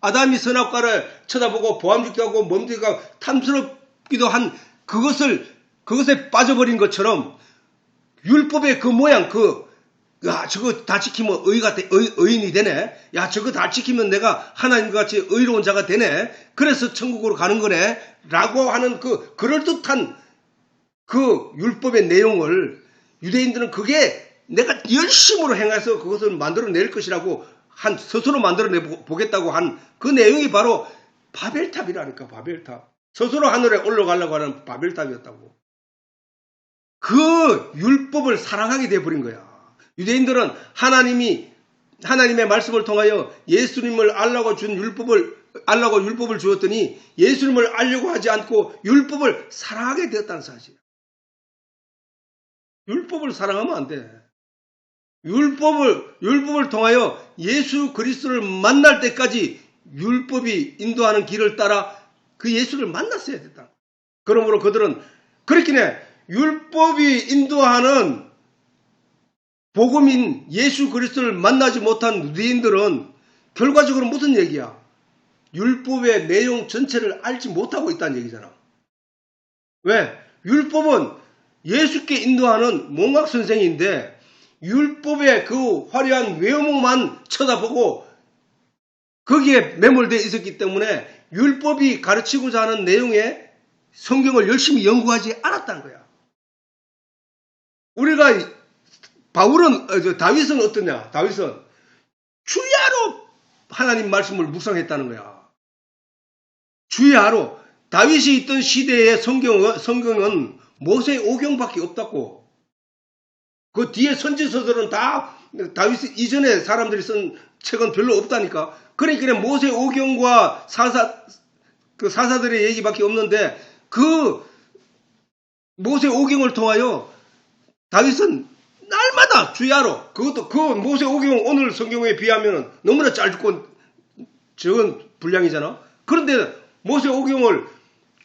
아담이 선악과를 쳐다보고 보암짓기도 하고 몸뚱이가 탐스럽기도 한 그것에 빠져버린 것처럼 율법의 그 모양, 야, 저거 다 지키면 의인이 되네. 야, 저거 다 지키면 내가 하나님과 같이 의로운 자가 되네. 그래서 천국으로 가는 거네. 라고 하는 그럴듯한 그 율법의 내용을 유대인들은 그게 내가 열심으로 행해서 그것을 만들어낼 것이라고 스스로 만들어내 보겠다고 한 그 내용이 바로 바벨탑이라니까, 바벨탑. 스스로 하늘에 올라가려고 하는 바벨탑이었다고. 그 율법을 사랑하게 돼버린 거야. 유대인들은 하나님의 말씀을 통하여 예수님을 알라고 율법을 주었더니 예수님을 알려고 하지 않고 율법을 사랑하게 되었다는 사실. 율법을 사랑하면 안 돼. 율법을 통하여 예수 그리스도를 만날 때까지 율법이 인도하는 길을 따라 그 예수를 만났어야 됐다. 그러므로 그들은 그렇긴 해. 율법이 인도하는 복음인 예수 그리스도를 만나지 못한 유대인들은 결과적으로 무슨 얘기야? 율법의 내용 전체를 알지 못하고 있다는 얘기잖아. 왜? 율법은 예수께 인도하는 몽학 선생인데 율법의 그 화려한 외모만 쳐다보고 거기에 매몰되어 있었기 때문에 율법이 가르치고자 하는 내용의 성경을 열심히 연구하지 않았다는 거야. 다윗은 어떠냐? 다윗은 주야로 하나님 말씀을 묵상했다는 거야. 주야로. 다윗이 있던 시대의 성경은 모세 오경밖에 없다고. 그 뒤에 선지서들은 다 다윗 이전에 사람들이 쓴 책은 별로 없다니까. 그러니까 모세 오경과 사사들의 얘기밖에 없는데 그 모세 오경을 통하여 다윗은 날마다 주야로, 그 모세 오경 오늘 성경에 비하면 너무나 짧고 적은 분량이잖아. 그런데 모세 오경을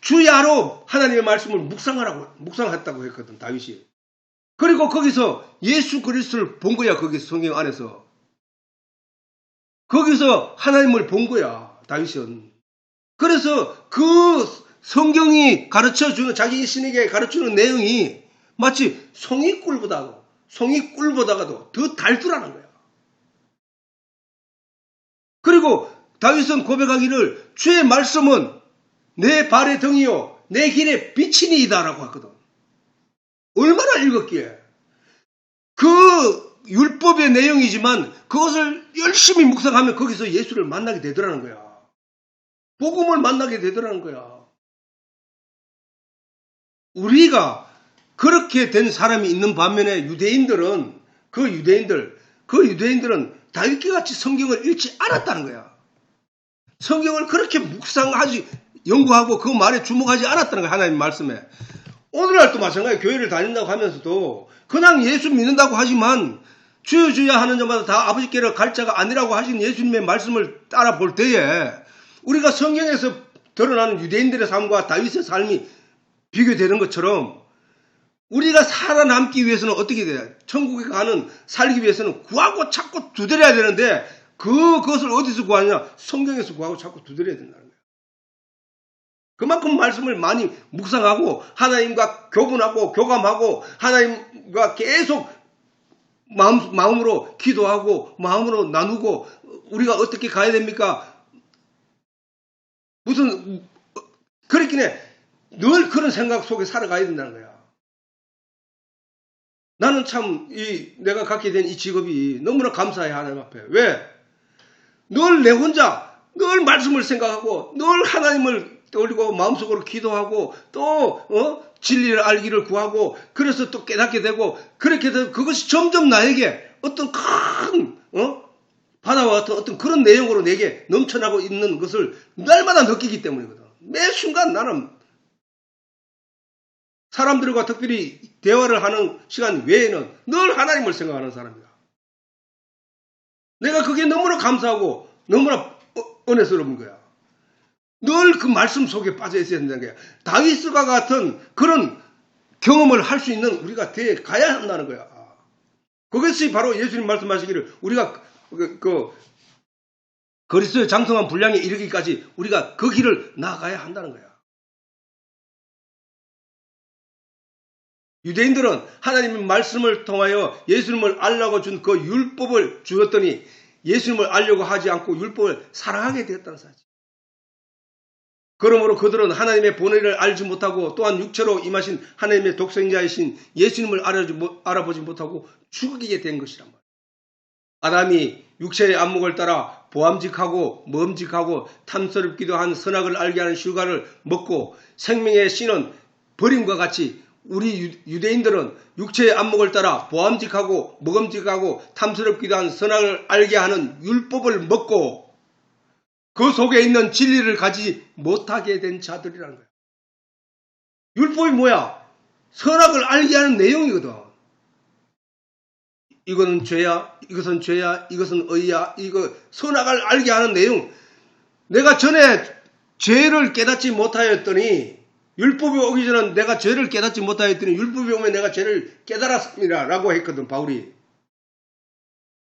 주야로 하나님의 말씀을 묵상했다고 했거든, 다윗이. 그리고 거기서 예수 그리스도를 본 거야, 거기 성경 안에서. 거기서 하나님을 본 거야, 다윗은. 그래서 그 성경이 자기 신에게 가르쳐주는 내용이 마치 송이꿀보다가도 더 달더라는 거야. 그리고 다윗은 고백하기를 주의 말씀은 내 발의 등이요 내 길의 빛이니이다라고 하거든. 얼마나 읽었기에. 그 율법의 내용이지만 그것을 열심히 묵상하면 거기서 예수를 만나게 되더라는 거야. 복음을 만나게 되더라는 거야. 우리가 그렇게 된 사람이 있는 반면에 유대인들은 다윗과 같이 성경을 읽지 않았다는 거야. 성경을 그렇게 연구하고 그 말에 주목하지 않았다는 거야, 하나님 말씀에. 오늘날도 마찬가지로 교회를 다닌다고 하면서도 그냥 예수 믿는다고 하지만 주여 주여 하는 자마다 다 아버지께로 갈 자가 아니라고 하신 예수님의 말씀을 따라 볼 때에 우리가 성경에서 드러나는 유대인들의 삶과 다윗의 삶이 비교되는 것처럼 우리가 살아남기 위해서는 어떻게 돼요? 천국에 살기 위해서는 구하고 찾고 두드려야 되는데 그것을 어디서 구하냐? 성경에서 구하고 찾고 두드려야 된다는 거예요. 그만큼 말씀을 많이 묵상하고 하나님과 교분하고 교감하고 하나님과 계속 마음으로 기도하고 마음으로 나누고 우리가 어떻게 가야 됩니까? 그렇긴 해. 늘 그런 생각 속에 살아가야 된다는 거야. 나는 참 내가 갖게 된 이 직업이 너무나 감사해, 하나님 앞에. 왜? 늘 내 혼자 늘 말씀을 생각하고 늘 하나님을 떠올리고 마음속으로 기도하고 또 진리를 알기를 구하고 그래서 또 깨닫게 되고 그렇게 돼서 그것이 점점 나에게 어떤 큰 바다와 같은 어떤 그런 내용으로 내게 넘쳐나고 있는 것을 날마다 느끼기 때문이거든. 매 순간 나는 사람들과 특별히 대화를 하는 시간 외에는 늘 하나님을 생각하는 사람이다. 내가 그게 너무나 감사하고 너무나 은혜스러운 거야. 늘 그 말씀 속에 빠져 있어야 된다는 거야. 다윗과 같은 그런 경험을 할 수 있는 우리가 돼 가야 한다는 거야. 그것이 바로 예수님 말씀하시기를 우리가 그리스도의 장성한 분량에 이르기까지 우리가 그 길을 나아가야 한다는 거야. 유대인들은 하나님의 말씀을 통하여 예수님을 알라고 준 그 율법을 주었더니 예수님을 알려고 하지 않고 율법을 사랑하게 되었다는 사실. 그러므로 그들은 하나님의 본의를 알지 못하고 또한 육체로 임하신 하나님의 독생자이신 예수님을 알아보지 못하고 죽게 된 것이란 말이에요. 아담이 육체의 안목을 따라 보암직하고 먹음직하고 탐스럽기도 한 선악을 알게 하는 휴가를 먹고 생명의 씨는 버림과 같이 우리 유대인들은 육체의 안목을 따라 보암직하고 먹음직하고 탐스럽기도 한 선악을 알게 하는 율법을 먹고 그 속에 있는 진리를 가지지 못하게 된 자들이라는 거예요. 율법이 뭐야? 선악을 알게 하는 내용이거든. 이거는 죄야, 이것은 죄야, 이것은 의야, 이거 선악을 알게 하는 내용. 내가 전에 죄를 깨닫지 못하였더니 율법이 오기 전에 내가 죄를 깨닫지 못하였더니 율법이 오면 내가 죄를 깨달았습니다 라고 했거든, 바울이.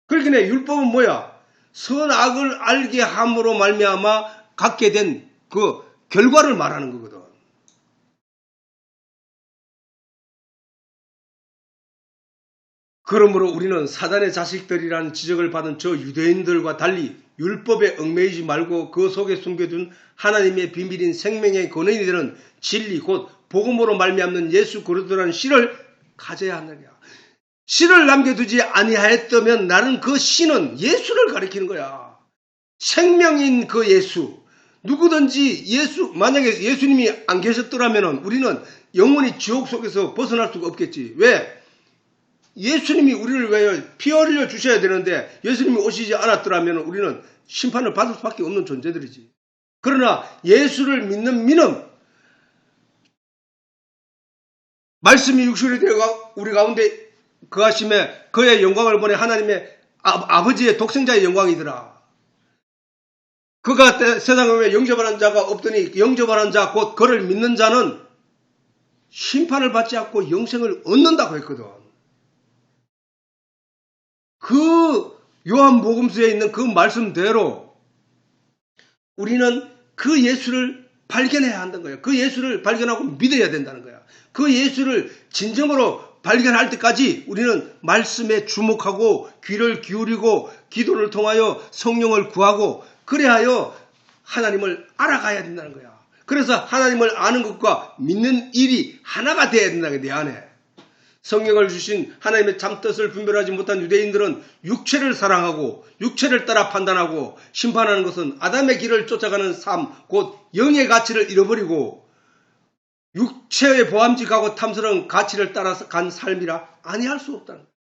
그러니까 율법은 뭐야? 선악을 알게 함으로 말미암아 갖게 된 그 결과를 말하는 거거든. 그러므로 우리는 사단의 자식들이라는 지적을 받은 저 유대인들과 달리 율법에 얽매이지 말고 그 속에 숨겨둔 하나님의 비밀인 생명의 근원이 되는 진리 곧 복음으로 말미암는 예수 그리스도라는 씨를 가져야 한다. 씨를 남겨두지 아니하였다면 나는 그 씨는 예수를 가리키는 거야. 생명인 그 예수. 누구든지 만약에 예수님이 안 계셨더라면 우리는 영원히 지옥 속에서 벗어날 수가 없겠지. 왜? 예수님이 우리를 위하여 피 흘려 주셔야 되는데 예수님이 오시지 않았더라면 우리는 심판을 받을 수밖에 없는 존재들이지. 그러나 예수를 믿는 민은 말씀이 육신이 되어 우리 가운데 거하심에 그의 영광을 보내 하나님의 아버지의 독생자의 영광이더라. 그가 세상에 영접하는 자가 없더니 영접하는 자 곧 그를 믿는 자는 심판을 받지 않고 영생을 얻는다고 했거든. 그 요한복음서에 있는 그 말씀대로 우리는 그 예수를 발견해야 한다는 거예요. 그 예수를 발견하고 믿어야 된다는 거야. 그 예수를 진정으로 발견할 때까지 우리는 말씀에 주목하고 귀를 기울이고 기도를 통하여 성령을 구하고 그래야 하나님을 알아가야 된다는 거야. 그래서 하나님을 아는 것과 믿는 일이 하나가 되어야 된다는 거야, 내 안에. 성령을 주신 하나님의 참뜻을 분별하지 못한 유대인들은 육체를 사랑하고 육체를 따라 판단하고 심판하는 것은 아담의 길을 쫓아가는 삶, 곧 영의 가치를 잃어버리고 육체에 보암직하고 탐스러운 가치를 따라서 간 삶이라 아니할 수 없다는 거예요.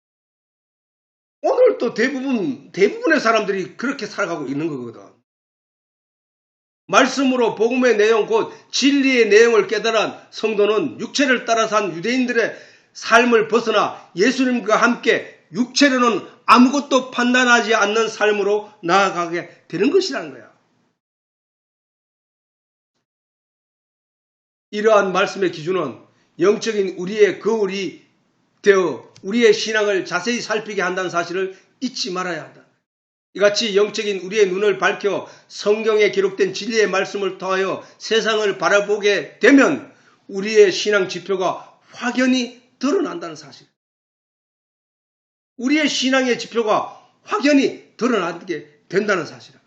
오늘 또 대부분의 사람들이 그렇게 살아가고 있는 거거든. 말씀으로 복음의 내용 곧 진리의 내용을 깨달은 성도는 육체를 따라 산 유대인들의 삶을 벗어나 예수님과 함께 육체로는 아무것도 판단하지 않는 삶으로 나아가게 되는 것이라는 거야. 이러한 말씀의 기준은 영적인 우리의 거울이 되어 우리의 신앙을 자세히 살피게 한다는 사실을 잊지 말아야 한다. 이같이 영적인 우리의 눈을 밝혀 성경에 기록된 진리의 말씀을 통하여 세상을 바라보게 되면 우리의 신앙 지표가 확연히 드러난다는 사실. 우리의 신앙의 지표가 확연히 드러나게 된다는 사실입니다.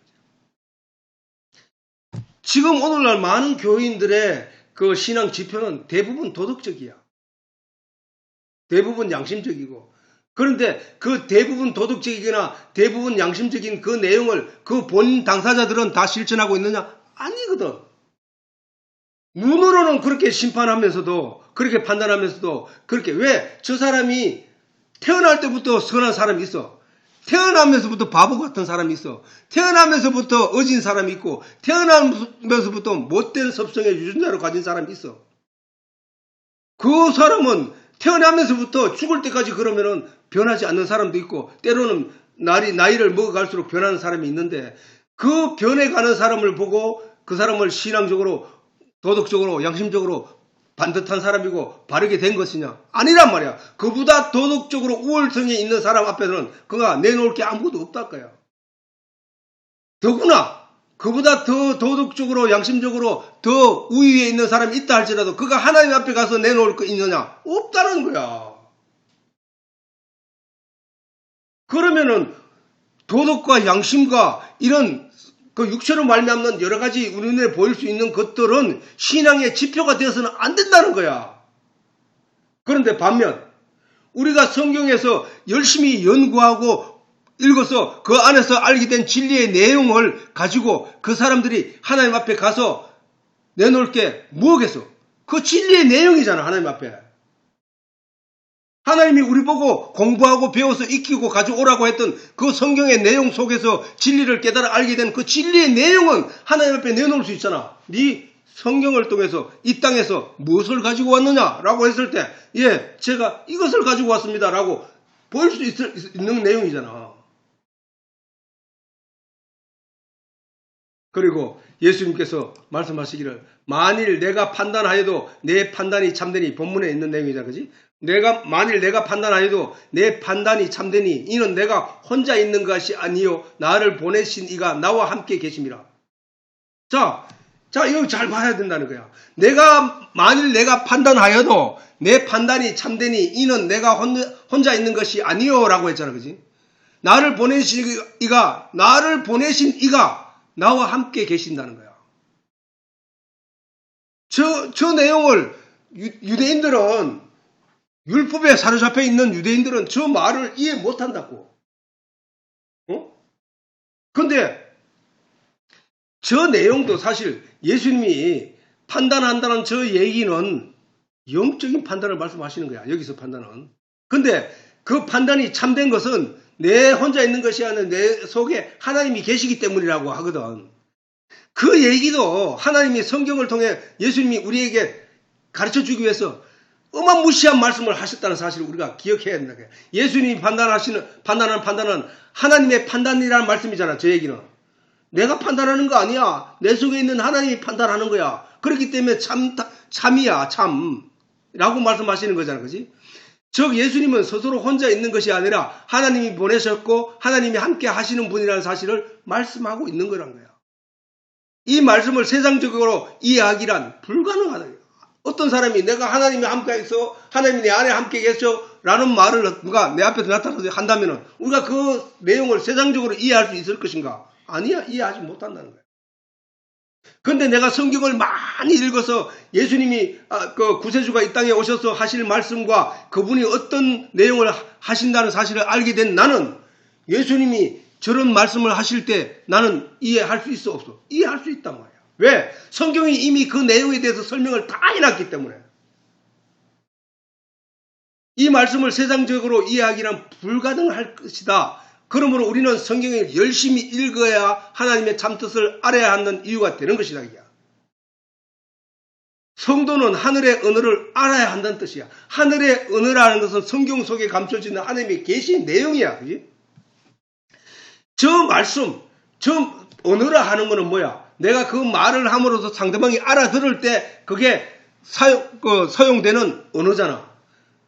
지금 오늘날 많은 교인들의 그 신앙 지표는 대부분 도덕적이야. 대부분 양심적이고. 그런데 그 대부분 도덕적이거나 대부분 양심적인 그 내용을 그 본 당사자들은 다 실천하고 있느냐? 아니거든. 눈으로는 그렇게 심판하면서도, 그렇게 판단하면서도, 그렇게, 왜? 저 사람이 태어날 때부터 선한 사람이 있어. 태어나면서부터 바보 같은 사람이 있어. 태어나면서부터 어진 사람이 있고, 태어나면서부터 못된 섭성의 유전자를 가진 사람이 있어. 그 사람은 태어나면서부터 죽을 때까지 그러면은 변하지 않는 사람도 있고, 때로는 나이를 먹어갈수록 변하는 사람이 있는데, 그 변해가는 사람을 보고 그 사람을 신앙적으로, 도덕적으로, 양심적으로 반듯한 사람이고 바르게 된 것이냐? 아니란 말이야. 그보다 도덕적으로 우월성이 있는 사람 앞에서는 그가 내놓을 게 아무것도 없다 거야. 더구나 그보다 더 도덕적으로 양심적으로 더 우위에 있는 사람이 있다 할지라도 그가 하나님 앞에 가서 내놓을 거 있느냐? 없다는 거야. 그러면은 도덕과 양심과 이런 그 육체로 말미암는 여러 가지 우리 눈에 보일 수 있는 것들은 신앙의 지표가 되어서는 안 된다는 거야. 그런데 반면 우리가 성경에서 열심히 연구하고 읽어서 그 안에서 알게 된 진리의 내용을 가지고 그 사람들이 하나님 앞에 가서 내놓을 게 뭐겠어? 그 진리의 내용이잖아, 하나님 앞에. 하나님이 우리 보고 공부하고 배워서 익히고 가져오라고 했던 그 성경의 내용 속에서 진리를 깨달아 알게 된 그 진리의 내용은 하나님 앞에 내놓을 수 있잖아. 네 성경을 통해서 이 땅에서 무엇을 가지고 왔느냐라고 했을 때, 예, 제가 이것을 가지고 왔습니다라고 보일 수 있는 내용이잖아. 그리고 예수님께서 말씀하시기를 만일 내가 판단하여도 내 판단이 참되니, 본문에 있는 내용이잖아, 그지? 만일 내가 판단하여도 내 판단이 참되니 이는 내가 혼자 있는 것이 아니요 나를 보내신 이가 나와 함께 계심이라. 자, 이거 잘 봐야 된다는 거야. 만일 내가 판단하여도 내 판단이 참되니 이는 내가 혼자 있는 것이 아니요 라고 했잖아, 그지? 나를 보내신 이가 나와 함께 계신다는 거야. 저 내용을 유대인들은, 율법에 사로잡혀 있는 유대인들은 저 말을 이해 못한다고. 근데 저 내용도 사실 예수님이 판단한다는 저 얘기는 영적인 판단을 말씀하시는 거야. 여기서 판단은. 근데 그 판단이 참된 것은 내 혼자 있는 것이 아니라 내 속에 하나님이 계시기 때문이라고 하거든. 그 얘기도 하나님이 성경을 통해 예수님이 우리에게 가르쳐주기 위해서 어마무시한 말씀을 하셨다는 사실을 우리가 기억해야 된다. 예수님이 판단하는 판단은 하나님의 판단이라는 말씀이잖아. 저 얘기는. 내가 판단하는 거 아니야. 내 속에 있는 하나님이 판단하는 거야. 그렇기 때문에 참이야, 참. 라고 말씀하시는 거잖아. 그지? 즉 예수님은 스스로 혼자 있는 것이 아니라 하나님이 보내셨고 하나님이 함께 하시는 분이라는 사실을 말씀하고 있는 거란 거야. 이 말씀을 세상적으로 이해하기란 불가능하다. 어떤 사람이 내가 하나님이 함께 있어, 하나님이 내 안에 함께 계셔 라는 말을 누가 내 앞에서 나타나서 한다면 우리가 그 내용을 세상적으로 이해할 수 있을 것인가? 아니야, 이해하지 못한다는 거야. 그런데 내가 성경을 많이 읽어서 예수님이 그 구세주가 이 땅에 오셔서 하실 말씀과 그분이 어떤 내용을 하신다는 사실을 알게 된 나는 예수님이 저런 말씀을 하실 때 나는 이해할 수 있어, 없어? 이해할 수 있단 말이야. 왜? 성경이 이미 그 내용에 대해서 설명을 다 해놨기 때문에. 이 말씀을 세상적으로 이해하기는 불가능할 것이다. 그러므로 우리는 성경을 열심히 읽어야 하나님의 참뜻을 알아야 하는 이유가 되는 것이다. 성도는 하늘의 언어를 알아야 한다는 뜻이야. 하늘의 언어라는 것은 성경 속에 감춰지는 하나님의 계시의 내용이야. 그치? 저 말씀, 저 언어라 하는 것은 뭐야? 내가 그 말을 함으로써 상대방이 알아들을 때 그게 사용되는 언어잖아.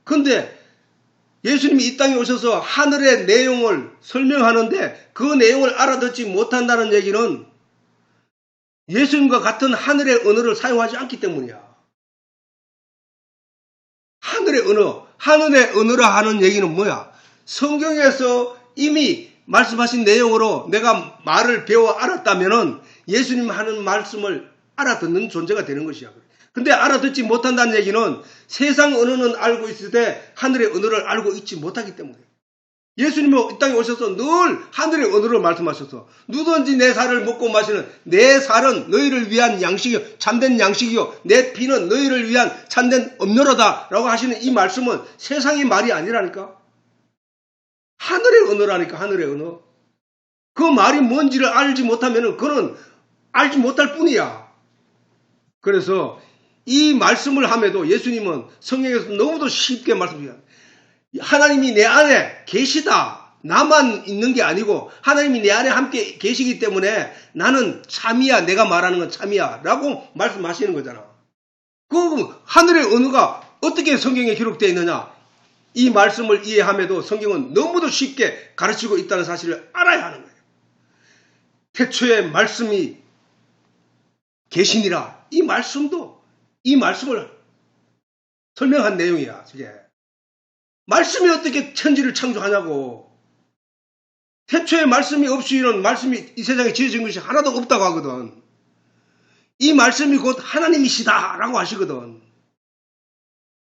근데 예수님이 이 땅에 오셔서 하늘의 내용을 설명하는데 그 내용을 알아듣지 못한다는 얘기는 예수님과 같은 하늘의 언어를 사용하지 않기 때문이야. 하늘의 언어라 하는 얘기는 뭐야? 성경에서 이미 말씀하신 내용으로 내가 말을 배워 알았다면은 예수님 하는 말씀을 알아듣는 존재가 되는 것이야. 근데 알아듣지 못한다는 얘기는 세상 언어는 알고 있을 때 하늘의 언어를 알고 있지 못하기 때문에. 예수님은 이 땅에 오셔서 늘 하늘의 언어로 말씀하셔서 누구든지 내 살을 먹고 마시는 내 살은 너희를 위한 양식이요 참된 양식이요 내 피는 너희를 위한 참된 음료로다 라고 하시는 이 말씀은 세상의 말이 아니라니까. 하늘의 언어라니까. 하늘의 언어. 그 말이 뭔지를 알지 못하면 그는 알지 못할 뿐이야. 그래서 이 말씀을 함에도 예수님은 성경에서 너무도 쉽게 말씀해요. 하나님이 내 안에 계시다. 나만 있는 게 아니고 하나님이 내 안에 함께 계시기 때문에 나는 참이야. 내가 말하는 건 참이야. 라고 말씀하시는 거잖아. 그 하늘의 언어가 어떻게 성경에 기록되어 있느냐. 이 말씀을 이해함에도 성경은 너무도 쉽게 가르치고 있다는 사실을 알아야 하는 거예요. 태초에 말씀이 계시니라. 이 말씀도 이 말씀을 설명한 내용이야. 이게. 말씀이 어떻게 천지를 창조하냐고. 태초에 말씀이 없이는 말씀이 이 세상에 지어진 것이 하나도 없다고 하거든. 이 말씀이 곧 하나님이시다 라고 하시거든.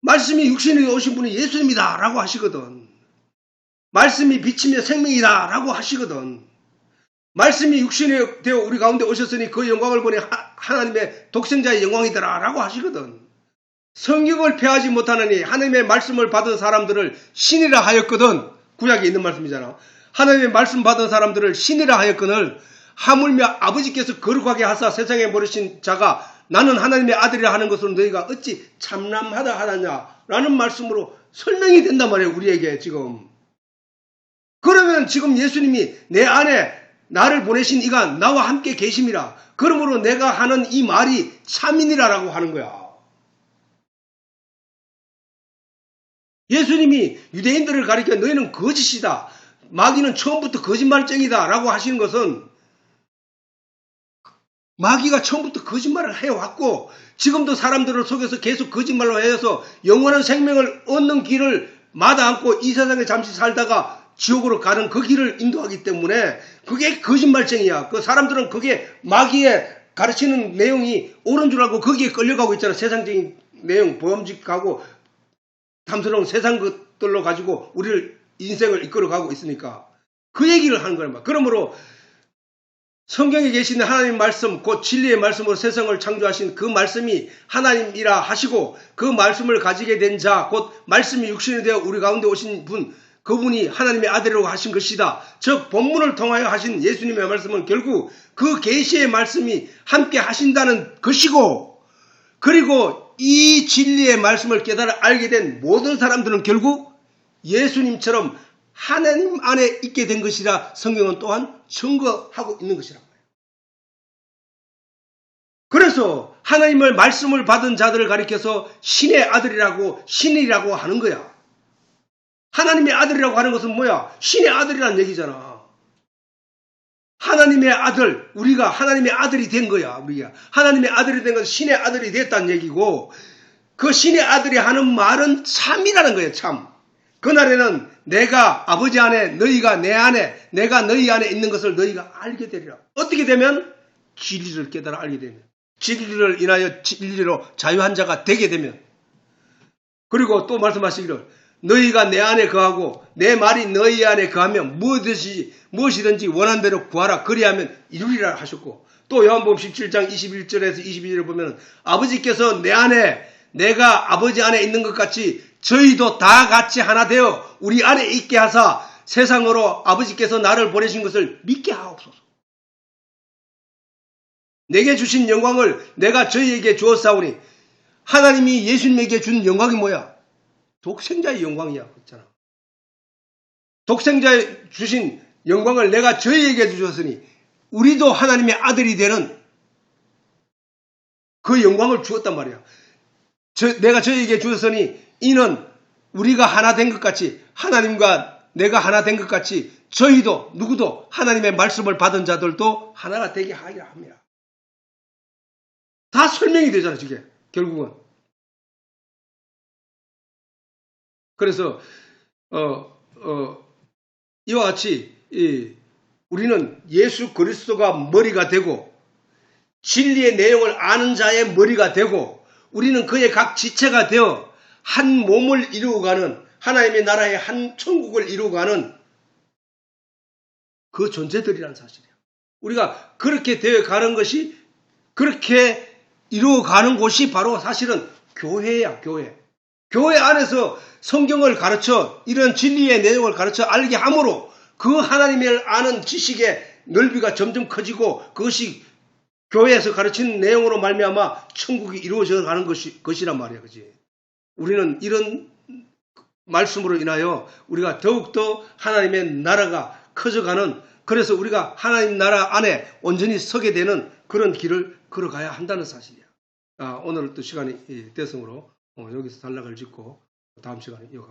말씀이 육신에 오신 분이 예수님이다 라고 하시거든. 말씀이 빛이며 생명이다 라고 하시거든. 말씀이 육신에 되어 우리 가운데 오셨으니 그 영광을 보니 하나님의 독생자의 영광이더라 라고 하시거든. 성경을 폐하지 못하느니 하나님의 말씀을 받은 사람들을 신이라 하였거든. 구약에 있는 말씀이잖아. 하나님의 말씀 받은 사람들을 신이라 하였거늘 하물며 아버지께서 거룩하게 하사 세상에 버리신 자가 나는 하나님의 아들이라 하는 것으로 너희가 어찌 참남하다 하느냐 라는 말씀으로 설명이 된단 말이에요. 우리에게 지금. 그러면 지금 예수님이 내 안에 나를 보내신 이가 나와 함께 계심이라. 그러므로 내가 하는 이 말이 참이니라라고 하는 거야. 예수님이 유대인들을 가리켜 너희는 거짓이다. 마귀는 처음부터 거짓말쟁이다 라고 하시는 것은 마귀가 처음부터 거짓말을 해왔고 지금도 사람들을 속여서 계속 거짓말로 해서 영원한 생명을 얻는 길을 마다 않고 이 세상에 잠시 살다가 지옥으로 가는 그 길을 인도하기 때문에 그게 거짓말쟁이야. 그 사람들은 그게 마귀의 가르치는 내용이 옳은 줄 알고 거기에 끌려가고 있잖아. 세상적인 내용, 범직하고 탐스러운 세상 것들로 가지고 우리를 인생을 이끌어가고 있으니까 그 얘기를 하는 거란 말이야. 그러므로 성경에 계시는 하나님 말씀, 곧 진리의 말씀으로 세상을 창조하신 그 말씀이 하나님이라 하시고 그 말씀을 가지게 된 자, 곧 말씀이 육신이 되어 우리 가운데 오신 분, 그분이 하나님의 아들이라고 하신 것이다. 즉 본문을 통하여 하신 예수님의 말씀은 결국 그 계시의 말씀이 함께 하신다는 것이고, 그리고 이 진리의 말씀을 깨달아 알게 된 모든 사람들은 결국 예수님처럼 하나님 안에 있게 된 것이라 성경은 또한 증거하고 있는 것이란 말이에요. 그래서 하나님의 말씀을 받은 자들을 가리켜서 신의 아들이라고 신이라고 하는 거야. 하나님의 아들이라고 하는 것은 뭐야? 신의 아들이라는 얘기잖아. 하나님의 아들, 우리가 하나님의 아들이 된 거야. 우리가 하나님의 아들이 된 것은 신의 아들이 됐다는 얘기고, 그 신의 아들이 하는 말은 참이라는 거예요. 참. 그날에는 내가 아버지 안에, 너희가 내 안에, 내가 너희 안에 있는 것을 너희가 알게 되리라. 어떻게 되면? 진리를 깨달아 알게 되면. 진리를 인하여 진리로 자유한 자가 되게 되면. 그리고 또 말씀하시기를 너희가 내 안에 거하고 내 말이 너희 안에 거하면 무엇이든지 원한 대로 구하라. 그리하면 이루리라 하셨고, 또 요한복음 17장 21절에서 22절을 보면 아버지께서 내 안에, 내가 아버지 안에 있는 것 같이 저희도 다 같이 하나 되어 우리 안에 있게 하사 세상으로 아버지께서 나를 보내신 것을 믿게 하옵소서. 내게 주신 영광을 내가 저희에게 주었사오니, 하나님이 예수님에게 준 영광이 뭐야? 독생자의 영광이야. 그렇잖아. 독생자의 주신 영광을 내가 저희에게 주셨으니 우리도 하나님의 아들이 되는 그 영광을 주었단 말이야. 내가 저희에게 주었으니 이는 우리가 하나 된 것 같이, 하나님과 내가 하나 된 것 같이 저희도, 누구도 하나님의 말씀을 받은 자들도 하나가 되게 하리라 합니다. 다 설명이 되잖아, 저게 결국은. 그래서 이와 같이 우리는 예수 그리스도가 머리가 되고 진리의 내용을 아는 자의 머리가 되고 우리는 그의 각 지체가 되어 한 몸을 이루어가는 하나님의 나라의 한 천국을 이루어가는 그 존재들이라는 사실이에요. 우리가 그렇게 되어 가는 것이 그렇게 이루어가는 곳이 바로 사실은 교회야, 교회. 교회 안에서 성경을 가르쳐 이런 진리의 내용을 가르쳐 알게 함으로 그 하나님을 아는 지식의 넓이가 점점 커지고 그것이 교회에서 가르치는 내용으로 말미암아 천국이 이루어져 가는 것이란 말이야, 그지? 우리는 이런 말씀으로 인하여 우리가 더욱더 하나님의 나라가 커져가는, 그래서 우리가 하나님 나라 안에 온전히 서게 되는 그런 길을 걸어가야 한다는 사실이야. 오늘 또 시간이 돼서므로 여기서 단락을 짓고 다음 시간에 이어가겠습니다.